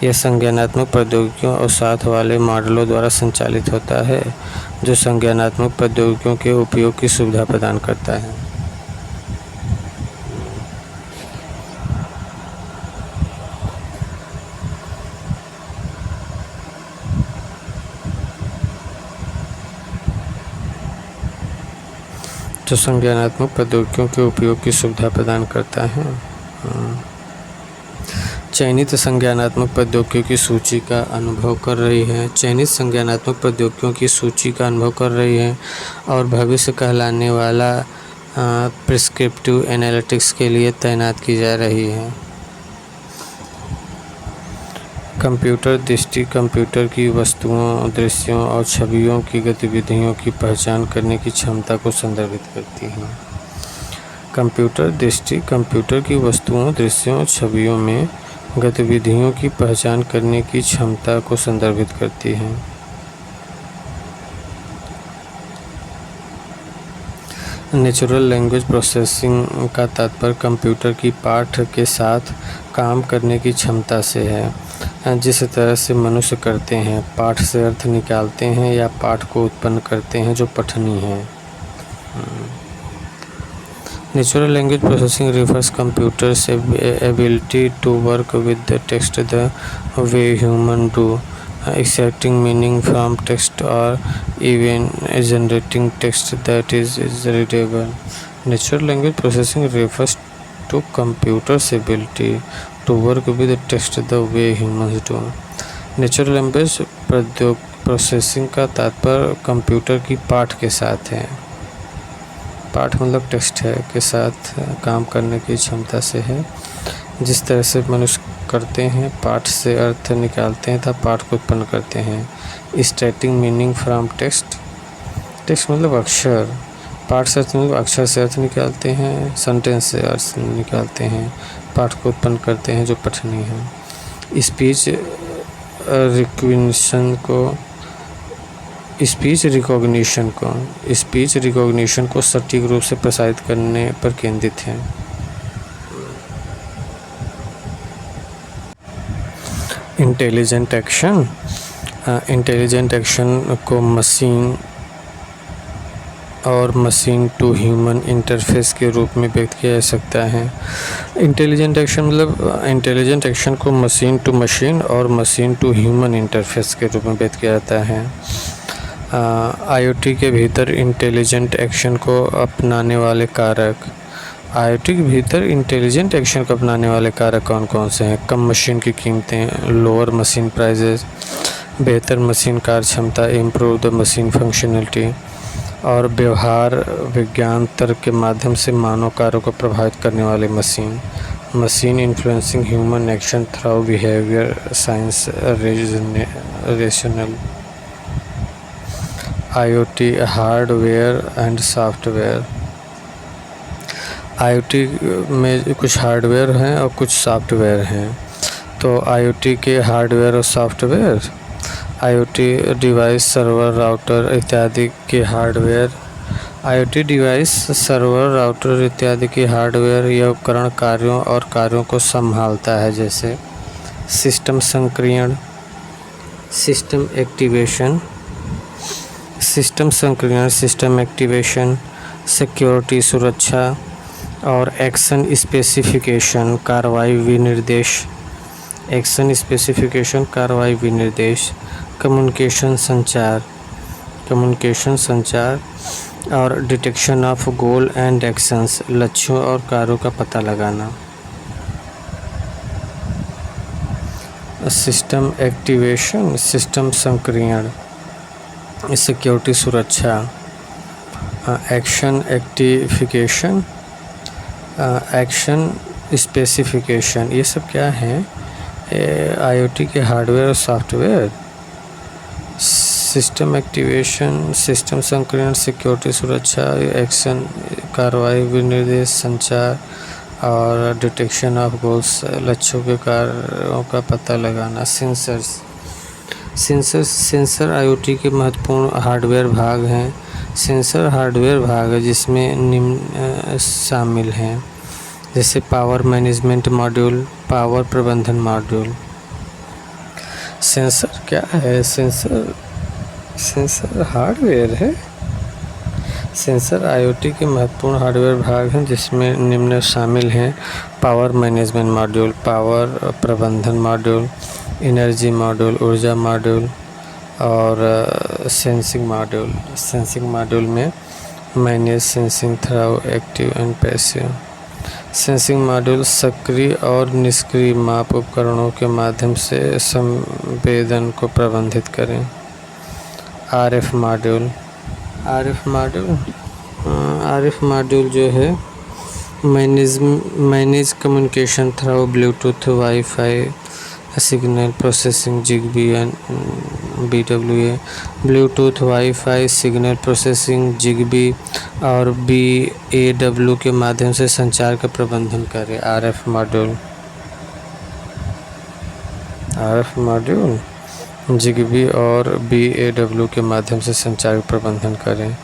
यह संज्ञानात्मक प्रौद्योगिकियों और साथ वाले मॉडलों द्वारा संचालित होता है, जो संज्ञानात्मक प्रौद्योगिकियों के उपयोग की सुविधा प्रदान करता है। जो संज्ञानात्मक प्रौद्योगिकियों के उपयोग की सुविधा प्रदान करता है। चयनित संज्ञानात्मक प्रौद्योगिकियों की सूची का अनुभव कर रही है। चयनित संज्ञानात्मक प्रौद्योगिकियों की सूची का अनुभव कर रही है और भविष्य कहलाने वाला प्रिस्क्रिप्टिव एनालिटिक्स के लिए तैनात की जा रही है। कंप्यूटर दृष्टि कंप्यूटर की वस्तुओं, दृश्यों और छवियों की गतिविधियों की पहचान करने की क्षमता को संदर्भित करती है। कंप्यूटर दृष्टि कंप्यूटर की वस्तुओं, दृश्यों और छवियों में गतिविधियों की पहचान करने की क्षमता को संदर्भित करती है। नेचुरल लैंग्वेज प्रोसेसिंग का तात्पर्य कंप्यूटर की पाठ के साथ काम करने की क्षमता से है, जिस तरह से मनुष्य करते हैं। पाठ से अर्थ निकालते हैं या पाठ को उत्पन्न करते हैं जो पठनीय है। Natural language processing refers computers' ability to work with the text the way humans do, extracting meaning from text or even generating text that is readable. Natural language processing refers to computers' ability to work with the text the way humans do. Natural language processing का तात्पर्य computer की पाठ के साथ है। पाठ मतलब text है के साथ काम करने की क्षमता से है। जिस तरह से मनुष्य करते हैं, पाठ से अर्थ निकालते हैं तथा पाठ को उत्पन्न करते हैं। एक्सट्रैक्टिंग मीनिंग फ्रॉम टेक्स्ट मतलब अक्षर, पाठ से अर्थ मतलब अक्षर से अर्थ निकालते हैं, सेंटेंस से अर्थ निकालते हैं, पाठ को उत्पन्न करते हैं जो पठनीय है। स्पीच रिकॉग्निशन को सटीक रूप से प्रसारित करने पर केंद्रित है। इंटेलिजेंट एक्शन को मशीन और मशीन टू ह्यूमन इंटरफेस के रूप में व्यक्त किया जा सकता है। इंटेलिजेंट एक्शन मतलब इंटेलिजेंट एक्शन को मशीन टू मशीन और मशीन टू ह्यूमन इंटरफेस के रूप में व्यक्त किया जाता है। IoT के भीतर इंटेलिजेंट एक्शन को अपनाने वाले कारक IoT के भीतर इंटेलिजेंट एक्शन को अपनाने वाले कारक कौन कौन से हैं? कम मशीन की कीमतें, लोअर मशीन प्राइजेस, बेहतर मशीन कार्यक्षमता, इम्प्रूव द मशीन फंक्शनलिटी, और व्यवहार विज्ञान तर्क के माध्यम से मानव कार्यों को प्रभावित करने वाली machine influencing human action through behaviour science rational. IoT hardware and software. IoT में कुछ हार्डवेयर हैं और कुछ सॉफ्टवेयर हैं। तो IoT के हार्डवेयर और software, IoT device server router इत्यादि के hardware. IoT device server router इत्यादि के हार्डवेयर यह उपकरण कार्यों को संभालता है, जैसे सिस्टम सक्रियण, सिस्टम एक्टिवेशन, सिक्योरिटी सुरक्षा, और एक्शन स्पेसिफिकेशन कार्रवाई विनिर्देश, कम्युनिकेशन संचार, और detection of goal and actions लक्ष्यों और कार्यों का पता लगाना। सिस्टम एक्टिवेशन, सिस्टम सक्रियण, सिक्योरिटी सुरक्षा, एक्शन स्पेसिफिकेशन, ये सब क्या है? IoT के हार्डवेयर और सॉफ्टवेयर। सिस्टम एक्टिवेशन, सिस्टम सक्रियण, सिक्योरिटी सुरक्षा, एक्शन कार्रवाई विनिर्देश, संचार, और डिटेक्शन ऑफ गोल्स लक्ष्यों के कार्यों का पता लगाना। सेंसर IoT के महत्वपूर्ण हार्डवेयर भाग हैं। सेंसर हार्डवेयर भाग है जिसमें निम्न शामिल हैं, जैसे पावर मैनेजमेंट मॉड्यूल, पावर प्रबंधन मॉड्यूल। सेंसर क्या है? सेंसर हार्डवेयर है। सेंसर IoT के महत्वपूर्ण हार्डवेयर भाग हैं जिसमें निम्न शामिल हैं: पावर मैनेजमेंट मॉड्यूल, पावर प्रबंधन मॉड्यूल, एनर्जी मॉड्यूल, ऊर्जा मॉड्यूल, और सेंसिंग मॉड्यूल में manage sensing through active and passive. Sensing module सक्रिय और निष्क्रिय माप उपकरणों के माध्यम से संवेदन को प्रबंधित करें। RF मॉड्यूल जो है manage communication through Bluetooth, wifi, signal processing, Zigbee and BWA, Bluetooth, wifi, signal processing, Zigbee और BAW के माध्यम से संचार का प्रबंधन करें। RF मॉड्यूल जिगबी और BAW के माध्यम से संचार का प्रबंधन करें।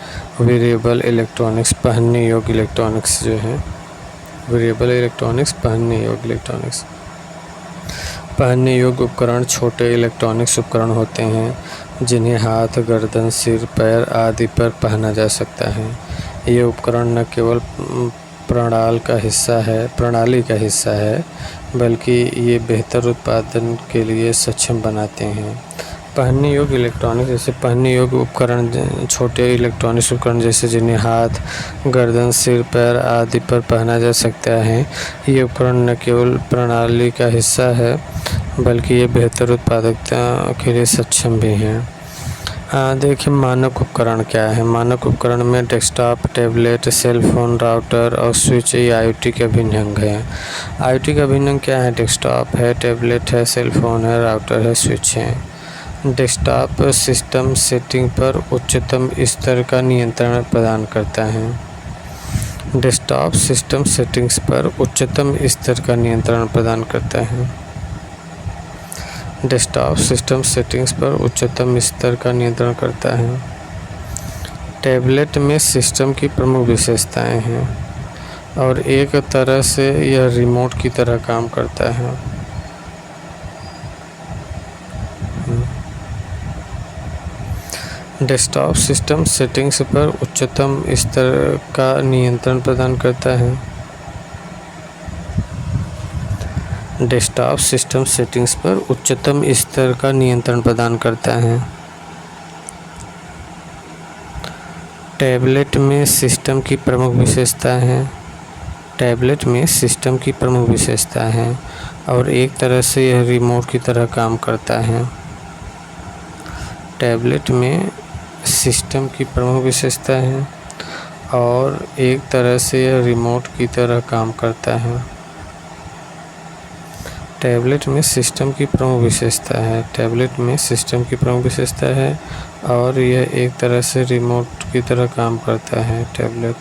वेरिएबल इलेक्ट्रॉनिक्स, पहनने योग्य इलेक्ट्रॉनिक्स जो है, पहनने योग्य उपकरण छोटे इलेक्ट्रॉनिक्स उपकरण होते हैं जिन्हें हाथ, गर्दन, सिर, पैर आदि पर पहना जा सकता है। ये उपकरण न केवल प्रणाली का हिस्सा है बल्कि ये बेहतर उत्पादन के लिए सक्षम बनाते हैं। पहनने योग्य इलेक्ट्रॉनिक्स, जैसे पहनने योग्य उपकरण छोटे इलेक्ट्रॉनिक्स उपकरण जैसे जिन्हें हाथ, गर्दन, सिर, पैर आदि पर पहना जा सकता है। ये उपकरण न केवल प्रणाली का हिस्सा है बल्कि ये बेहतर उत्पादकता के लिए सक्षम भी हैं। देखिए मानक उपकरण क्या है। मानक उपकरण में desktop, tablet, cell phone, router और स्विच ये IoT के अभिन्न अंग हैं। IoT का अभिन्न अंग क्या है? डेस्कटॉप है, टैबलेट है, सेल फोन है, राउटर है, स्विच है। डेस्कटॉप सिस्टम सेटिंग पर उच्चतम स्तर का नियंत्रण प्रदान करता है। डेस्कटॉप सिस्टम सेटिंग्स पर उच्चतम स्तर का नियंत्रण प्रदान करता है। डेस्कटॉप सिस्टम सेटिंग्स पर उच्चतम स्तर का नियंत्रण करता है। टैबलेट में सिस्टम की प्रमुख विशेषताएं हैं और एक तरह से यह रिमोट की तरह काम करता है। डेस्कटॉप सिस्टम सेटिंग्स पर उच्चतम स्तर का नियंत्रण प्रदान करता है। डेस्कटॉप सिस्टम सेटिंग्स पर उच्चतम स्तर का नियंत्रण प्रदान करता है। टैबलेट में सिस्टम की प्रमुख विशेषताएं हैं। टैबलेट में सिस्टम की प्रमुख विशेषता है और एक तरह से यह रिमोट की तरह काम करता है। टैबलेट में सिस्टम की प्रमुख विशेषता है और एक तरह से यह रिमोट की तरह काम करता है। टैबलेट में सिस्टम की प्रमुख विशेषता है, टैबलेट में सिस्टम की प्रमुख विशेषता है और यह एक तरह से रिमोट की तरह काम करता है। टैबलेट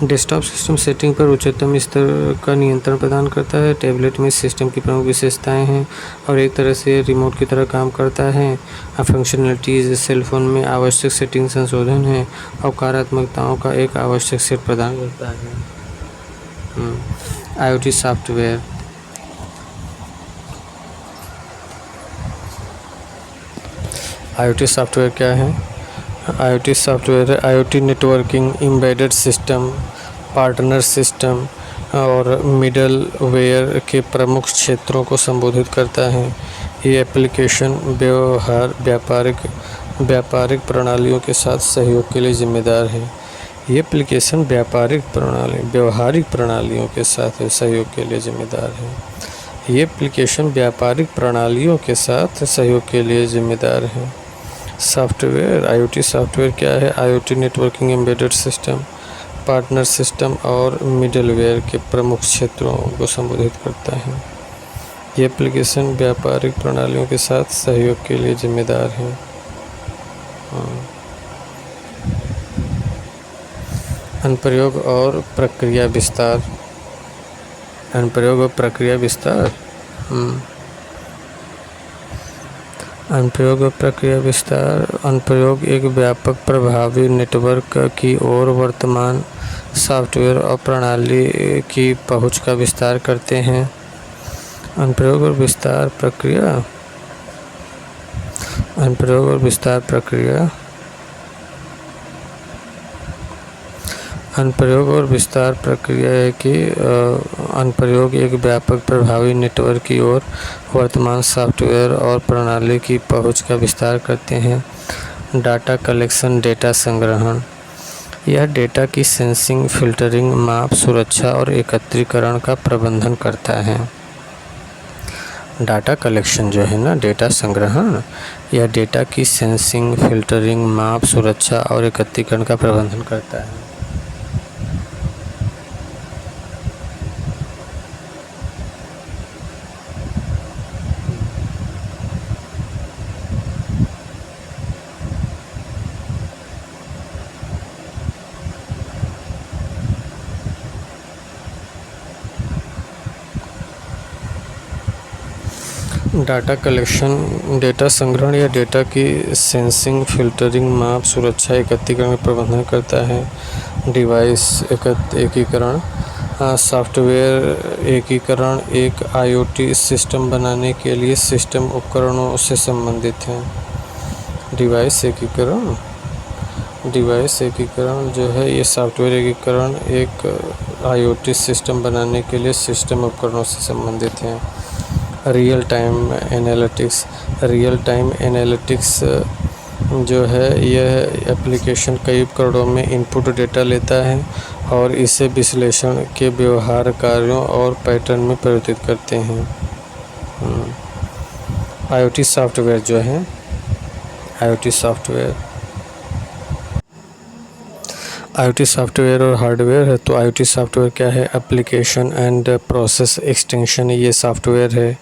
डेस्कटॉप सिस्टम सेटिंग पर उच्चतम स्तर का नियंत्रण प्रदान करता है। टैबलेट में सिस्टम की प्रमुख विशेषताएं हैं और एक तरह से रिमोट की तरह काम करता है। फंक्शनलिटीज़ सेलफोन में आवश्यक सेटिंग संशोधन है और कार्यात्मकताओं का एक आवश्यक सेट प्रदान करता है। IoT सॉफ्टवेयर IoT सॉफ्टवेयर क्या है? IoT सॉफ्टवेयर है IoT networking, embedded system, partner system और मिडलवेयर के प्रमुख क्षेत्रों को संबोधित करता है। ये एप्लीकेशन व्यापारिक प्रणालियों के साथ सहयोग के लिए जिम्मेदार है। ये एप्लीकेशन व्यावहारिक प्रणालियों के साथ सहयोग के लिए जिम्मेदार है। ये एप्लीकेशन व्यापारिक प्रणालियों के साथ सहयोग के लिए जिम्मेदार है। सॉफ्टवेयर IoT सॉफ्टवेयर क्या है? IoT networking, embedded system, partner system और मिडलवेयर के प्रमुख क्षेत्रों को संबोधित करता है। ये एप्लीकेशन व्यापारिक प्रणालियों के साथ सहयोग के लिए जिम्मेदार है। अनुप्रयोग और प्रक्रिया विस्तार। अनुप्रयोग और प्रक्रिया विस्तार। अनुप्रयोग और प्रक्रिया विस्तार। अनुप्रयोग एक व्यापक प्रभावी नेटवर्क की ओर वर्तमान सॉफ्टवेयर और प्रणाली की पहुंच का विस्तार करते हैं। अनुप्रयोग और विस्तार प्रक्रिया। अनुप्रयोग और विस्तार प्रक्रिया। अनुप्रयोग और विस्तार प्रक्रिया है कि अनुप्रयोग एक व्यापक प्रभावी नेटवर्क की ओर वर्तमान सॉफ्टवेयर और प्रणाली की पहुंच का विस्तार करते हैं। डाटा कलेक्शन, डेटा संग्रहण। यह डेटा की सेंसिंग, फिल्टरिंग, माप, सुरक्षा और एकत्रीकरण का प्रबंधन करता है। डाटा कलेक्शन जो है ना, डेटा संग्रहण, यह डेटा की सेंसिंग, फिल्टरिंग, माप, सुरक्षा और एकत्रीकरण का प्रबंधन करता है। डाटा कलेक्शन, डेटा संग्रहण या डेटा की सेंसिंग, फिल्टरिंग, माप, सुरक्षा, एकत्रीकरण का प्रबंधन करता है। डिवाइस एकीकरण, सॉफ्टवेयर एकीकरण एक IoT सिस्टम बनाने के लिए सिस्टम उपकरणों से संबंधित है। डिवाइस एकीकरण जो है, ये सॉफ्टवेयर एकीकरण एक IoT सिस्टम बनाने के लिए सिस्टम उपकरणों से संबंधित है। रियल टाइम एनालिटिक्स जो है, यह एप्लीकेशन कई उपकरणों में इनपुट डेटा लेता है और इसे विश्लेषण के व्यवहार कार्यों और पैटर्न में परिवर्तित करते हैं। IoT सॉफ्टवेयर जो है, IoT सॉफ्टवेयर और हार्डवेयर है। तो IoT सॉफ्टवेयर क्या है? एप्लीकेशन एंड प्रोसेस एक्सटेंशन, ये सॉफ्टवेयर है।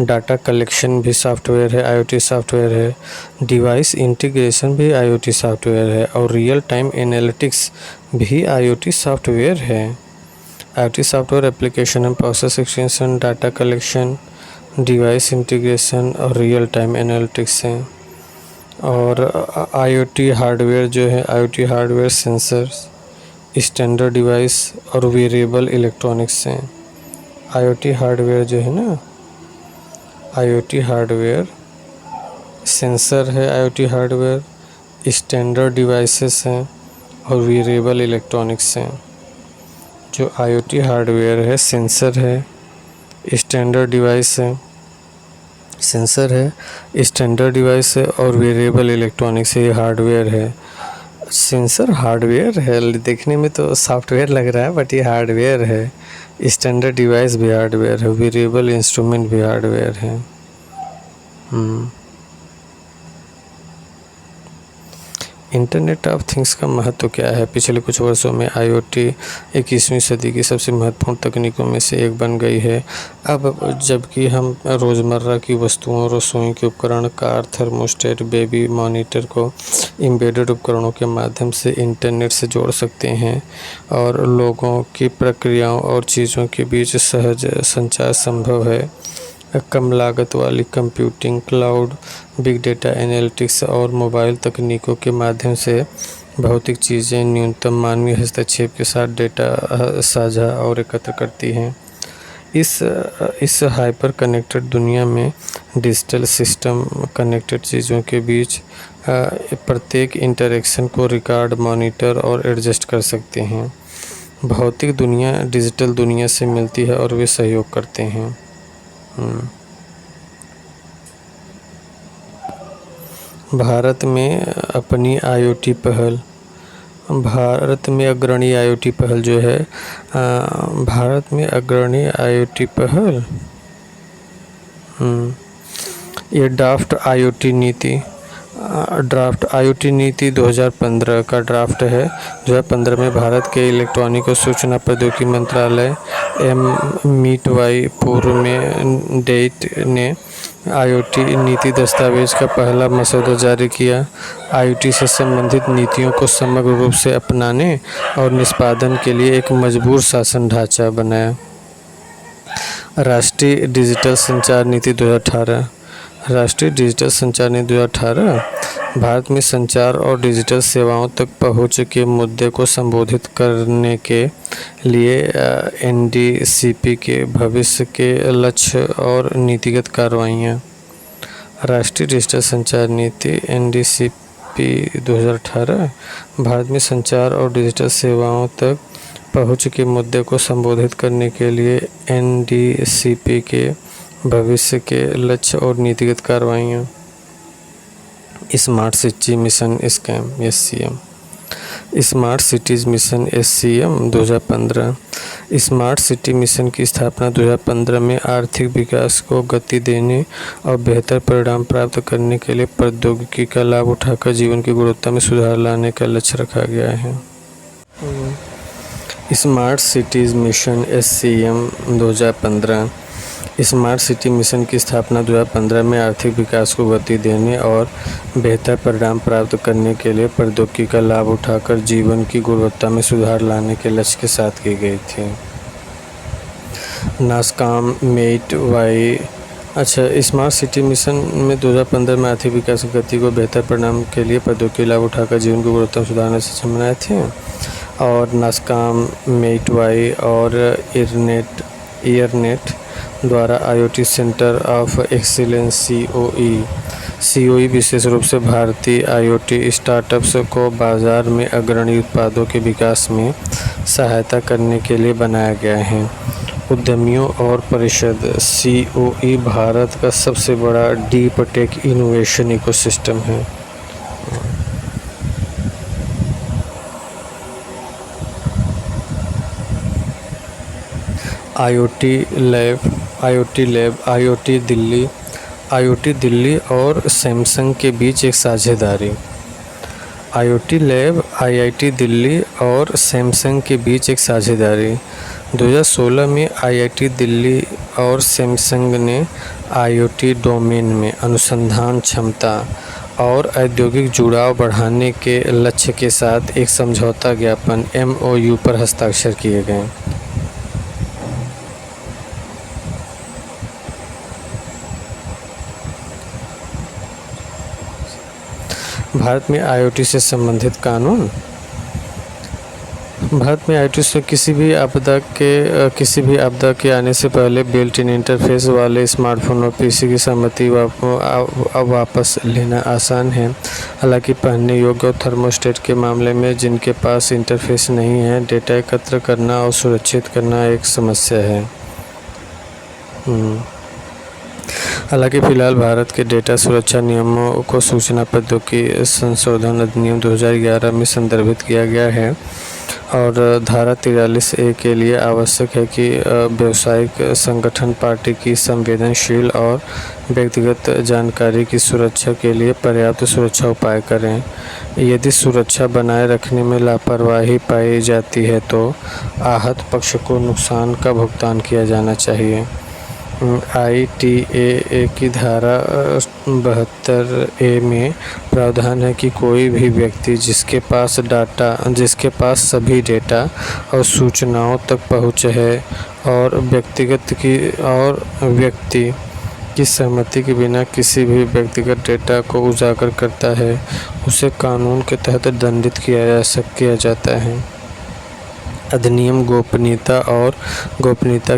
डाटा कलेक्शन भी सॉफ्टवेयर है, IoT सॉफ्टवेयर है। डिवाइस इंटीग्रेशन भी IoT सॉफ्टवेयर है और रियल टाइम एनालिटिक्स भी IoT सॉफ्टवेयर है। IoT software application and process extension, data collection, device integration और रियल टाइम एनालिटिक्स हैं। और IoT हार्डवेयर जो है, IoT hardware sensors, standard device और वेरिएबल इलेक्ट्रॉनिक्स हैं। IoT हार्डवेयर जो है ना, IoT हार्डवेयर सेंसर है, IoT हार्डवेयर स्टैंडर्ड डिवाइसेस हैं और वेरिएबल इलेक्ट्रॉनिक्स हैं। जो IoT हार्डवेयर है, सेंसर है, स्टैंडर्ड डिवाइस है, सेंसर है, स्टैंडर्ड डिवाइस है और वेरिएबल इलेक्ट्रॉनिक्स ये हार्डवेयर है। सेंसर हार्डवेयर है, देखने में तो सॉफ्टवेयर लग रहा है बट ये हार्डवेयर है। स्टैंडर्ड डिवाइस भी हार्डवेयर है, वेरिएबल इंस्ट्रूमेंट भी हार्डवेयर है। इंटरनेट ऑफ थिंग्स का महत्व क्या है? पिछले कुछ वर्षों में IoT 21वीं सदी की सबसे महत्वपूर्ण तकनीकों में से एक बन गई है। अब जबकि हम रोज़मर्रा की वस्तुओं, रसोई के उपकरण, कार, थर्मोस्टेट, बेबी मॉनिटर को एम्बेडेड उपकरणों के माध्यम से इंटरनेट से जोड़ सकते हैं और लोगों की प्रक्रियाओं और चीज़ों के बीच सहज संचार संभव है। कम लागत वाली computing, cloud, big data analytics और मोबाइल तकनीकों के माध्यम से भौतिक चीज़ें न्यूनतम मानवीय हस्तक्षेप के साथ डेटा साझा और एकत्र करती हैं। इस हाइपर कनेक्टेड दुनिया में डिजिटल सिस्टम कनेक्टेड चीज़ों के बीच प्रत्येक इंटरेक्शन को रिकॉर्ड, मॉनिटर और एडजस्ट कर सकते हैं। भौतिक दुनिया डिजिटल दुनिया से मिलती है और वे सहयोग करते हैं। भारत में अपनी IoT पहल, भारत में अग्रणी IoT पहल जो है, भारत में अग्रणी IoT पहल, ये ड्राफ्ट IoT नीति 2015 का ड्राफ्ट है। 2015 में भारत के इलेक्ट्रॉनिक और सूचना प्रौद्योगिकी मंत्रालय MITY पूर्व में डेट ने IoT नीति दस्तावेज का पहला मसौदा जारी किया। IoT से संबंधित नीतियों को समग्र रूप से अपनाने और निष्पादन के लिए एक मजबूत शासन ढांचा बनाया। राष्ट्रीय डिजिटल संचार नीति 2018, राष्ट्रीय डिजिटल संचार नीति 2018 भारत में संचार और डिजिटल सेवाओं तक पहुंच के मुद्दे को संबोधित करने के लिए NDCP के भविष्य के लक्ष्य और नीतिगत कार्रवाइयाँ। राष्ट्रीय डिजिटल संचार नीति NDCP 2018 भारत में संचार और डिजिटल सेवाओं तक पहुंच के मुद्दे को संबोधित करने के लिए NDCP के भविष्य के लक्ष्य और नीतिगत कार्रवाइयाँ। Smart city mission scheme SCM, smart cities mission SCM 2015। Smart city mission की स्थापना 2015 में आर्थिक विकास को गति देने और बेहतर परिणाम प्राप्त करने के लिए प्रौद्योगिकी का लाभ उठाकर जीवन की गुणवत्ता में सुधार लाने का लक्ष्य रखा गया है। Smart cities mission SCM 2015। Smart city mission की स्थापना 2015 में आर्थिक विकास को गति देने और बेहतर परिणाम प्राप्त करने के लिए प्रौद्योगिकी का लाभ उठाकर जीवन की गुणवत्ता में सुधार लाने के लक्ष्य के साथ की गई थी। NASSCOM MITY। Smart city mission में 2015 में आर्थिक विकास की गति को बेहतर परिणाम के लिए प्रौद्योगिकी लाभ उठाकर जीवन की गुणवत्ता में सुधारने से सक्षम बनाए थे। और नासकॉम MITY और ईयरनेट द्वारा IoT centre of excellence COE विशेष रूप से भारतीय IoT स्टार्टअप्स को बाज़ार में अग्रणी उत्पादों के विकास में सहायता करने के लिए बनाया गया है। उद्यमियों और परिषद COE भारत का सबसे बड़ा डीप टेक इनोवेशन इकोसिस्टम है। IoT दिल्ली और सैमसंग के बीच एक साझेदारी। IoT लैब IIT दिल्ली और सैमसंग के बीच एक साझेदारी। 2016 में IIT दिल्ली और सैमसंग ने IoT डोमेन में अनुसंधान क्षमता और औद्योगिक जुड़ाव बढ़ाने के लक्ष्य के साथ एक समझौता ज्ञापन MOU पर हस्ताक्षर किए गए। भारत में IoT से संबंधित कानून। भारत में आईटी से किसी भी आपदा के आने से पहले बिल्ट इन इंटरफेस वाले स्मार्टफोन और पीसी की सहमति वापस लेना आसान है। हालांकि पहनने योग्य और थर्मोस्टेट के मामले में जिनके पास इंटरफेस नहीं है, डेटा एकत्र करना और सुरक्षित करना एक समस्या है। हालांकि फिलहाल भारत के डेटा सुरक्षा नियमों को सूचना प्रौद्योगिकी संशोधन अधिनियम 2011 में संदर्भित किया गया है और धारा 43A के लिए आवश्यक है कि व्यावसायिक संगठन पार्टी की संवेदनशील और व्यक्तिगत जानकारी की सुरक्षा के लिए पर्याप्त सुरक्षा उपाय करें। यदि सुरक्षा बनाए रखने में लापरवाही पाई जाती है तो आहत पक्ष को नुकसान का भुगतान किया जाना चाहिए। ITAA की धारा 72A में प्रावधान है कि कोई भी व्यक्ति जिसके पास सभी डेटा और सूचनाओं तक पहुँच है और व्यक्ति की सहमति के बिना किसी भी व्यक्तिगत डेटा को उजागर करता है, उसे कानून के तहत दंडित किया जाता है। अधिनियम गोपनीयता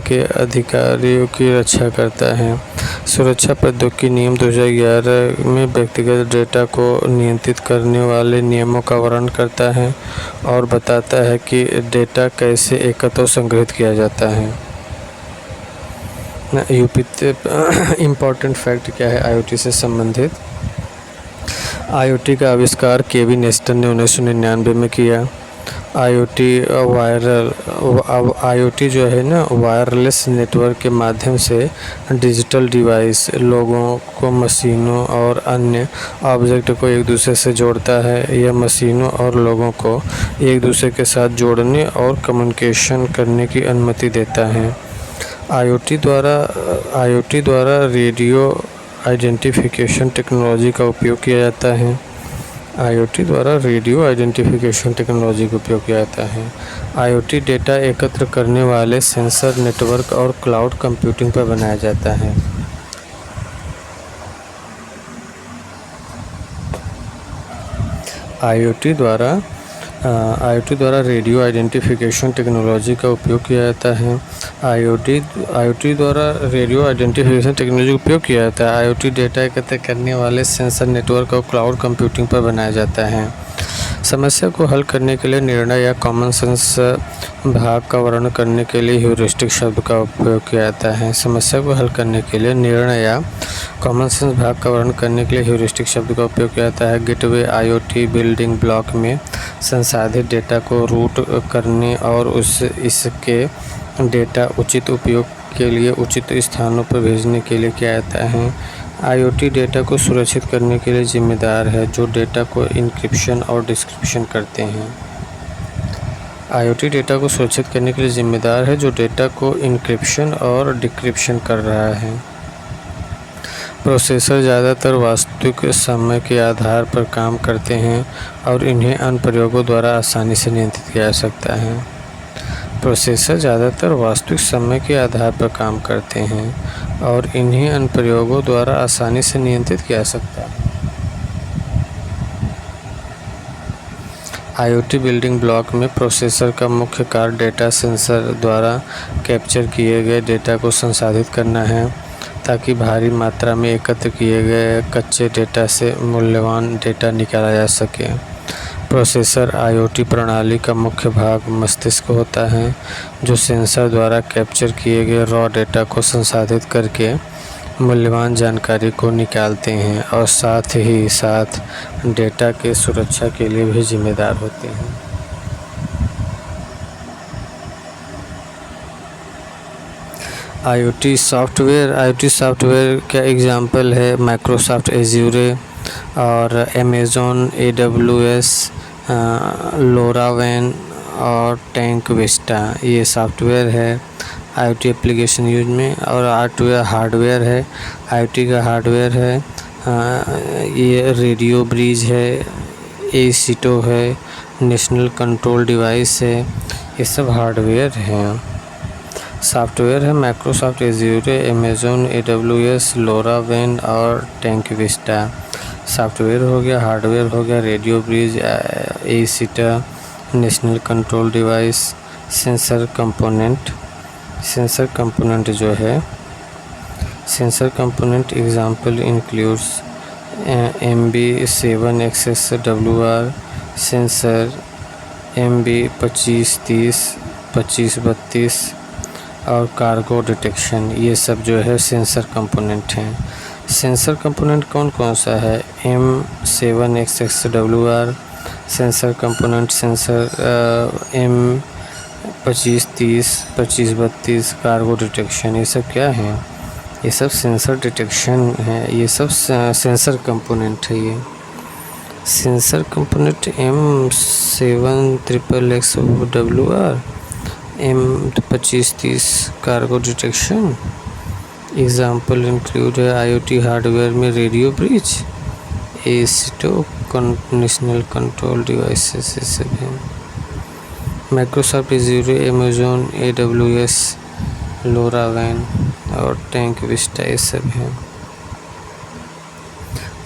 के अधिकारों की रक्षा करता है। सुरक्षा प्रौद्योगिकी नियम 2011 में व्यक्तिगत डेटा को नियंत्रित करने वाले नियमों का वर्णन करता है और बताता है कि डेटा कैसे एकत्र और संग्रहित किया जाता है। इम्पोर्टेंट फैक्ट क्या है आईओटी से संबंधित? आईओटी का आविष्कार केविन नेस्टन ने 1999 में किया। आईओटी जो है ना, वायरलेस नेटवर्क के माध्यम से डिजिटल डिवाइस लोगों को, मशीनों और अन्य ऑब्जेक्ट को एक दूसरे से जोड़ता है। यह मशीनों और लोगों को एक दूसरे के साथ जोड़ने और कम्युनिकेशन करने की अनुमति देता है। आईओटी द्वारा रेडियो आइडेंटिफिकेशन टेक्नोलॉजी का उपयोग किया जाता है। आईओटी द्वारा रेडियो आइडेंटिफिकेशन टेक्नोलॉजी का उपयोग किया जाता है। आईओटी डेटा एकत्र करने वाले सेंसर नेटवर्क और क्लाउड कंप्यूटिंग पर बनाया जाता है। आईओटी द्वारा रेडियो आइडेंटिफिकेशन टेक्नोलॉजी का उपयोग किया जाता है। आईओटी द्वारा रेडियो आइडेंटिफिकेशन टेक्नोलॉजी का उपयोग किया जाता है। आईओटी डेटा एकत्र करने वाले सेंसर नेटवर्क और क्लाउड कंप्यूटिंग पर बनाया जाता है। समस्या को हल करने के लिए निर्णय या कॉमन सेंस भाग का वर्णन करने के लिए ह्यूरिस्टिक शब्द का उपयोग किया जाता है। समस्या को हल करने के लिए निर्णय या कॉमन सेंस भाग का वर्णन करने के लिए ह्यूरिस्टिक शब्द का उपयोग किया जाता है। गेटवे आईओटी बिल्डिंग ब्लॉक में संसाधित डेटा को रूट करने और इसके डेटा उचित उपयोग के लिए उचित स्थानों पर भेजने के लिए किया जाता है। आईओटी डेटा को सुरक्षित करने के लिए जिम्मेदार है, जो डेटा को इंक्रिप्शन और डिक्रिप्शन करते हैं। आईओटी डेटा को सुरक्षित करने के लिए जिम्मेदार है, जो डेटा को इंक्रिप्शन और डिक्रिप्शन कर रहा है। प्रोसेसर ज़्यादातर वास्तविक समय के आधार पर काम करते हैं और इन्हें अनुप्रयोगों द्वारा आसानी से नियंत्रित किया जा सकता है। प्रोसेसर ज़्यादातर वास्तविक समय के आधार पर काम करते हैं और इन्हें अनुप्रयोगों द्वारा आसानी से नियंत्रित किया जा सकता है। आईओटी बिल्डिंग ब्लॉक में प्रोसेसर का मुख्य कार्य डेटा सेंसर द्वारा कैप्चर किए गए डेटा को संसाधित करना है, ताकि भारी मात्रा में एकत्र किए गए कच्चे डेटा से मूल्यवान डेटा निकाला जा सके। प्रोसेसर आईओटी प्रणाली का मुख्य भाग मस्तिष्क होता है, जो सेंसर द्वारा कैप्चर किए गए रॉ डेटा को संसाधित करके मूल्यवान जानकारी को निकालते हैं और साथ ही साथ डेटा के सुरक्षा के लिए भी जिम्मेदार होते हैं। आईओटी सॉफ्टवेयर का एग्जाम्पल है माइक्रोसॉफ्ट एज्यूरे और अमेज़न AWS, LoRaWAN और टैंक विस्टा। ये सॉफ्टवेयर है आईओटी एप्लीकेशन यूज में। और हार्डवेयर है, आईओटी का हार्डवेयर है, ये रेडियो ब्रिज है, एसीटो है, नेशनल कंट्रोल डिवाइस है, ये सब हार्डवेयर हैं। सॉफ्टवेयर है Microsoft Azure, Amazon AWS, LoRaWAN और टैंक विस्टा। सॉफ्टवेयर हो गया, हार्डवेयर हो गया, रेडियो ब्रिज, एसीटा, national control device, sensor component जो है, sensor component example includes MB7XSWR sensor, MB2530, 2532 और कार्गो डिटेक्शन, ये सब जो है सेंसर कंपोनेंट हैं। सेंसर कंपोनेंट कौन कौन सा है? M7XSWR sensor component, sensor M2530, 2532 cargo detection, ये सब क्या है? ये सब सेंसर डिटेक्शन है, ये सब सेंसर कंपोनेंट है। ये sensor component M7XXWR, M2530 cargo detection example include है IoT हार्डवेयर में radio bridge, ASITO national control devices, ये सब हैं। Microsoft Azure, Amazon AWS, LoRaWAN और टैंक विस्टा, ये सब हैं।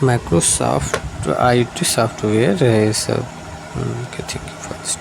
माइक्रोसॉफ्ट IT सॉफ्टवेयर है ये सब। ठीक है, फर्स्ट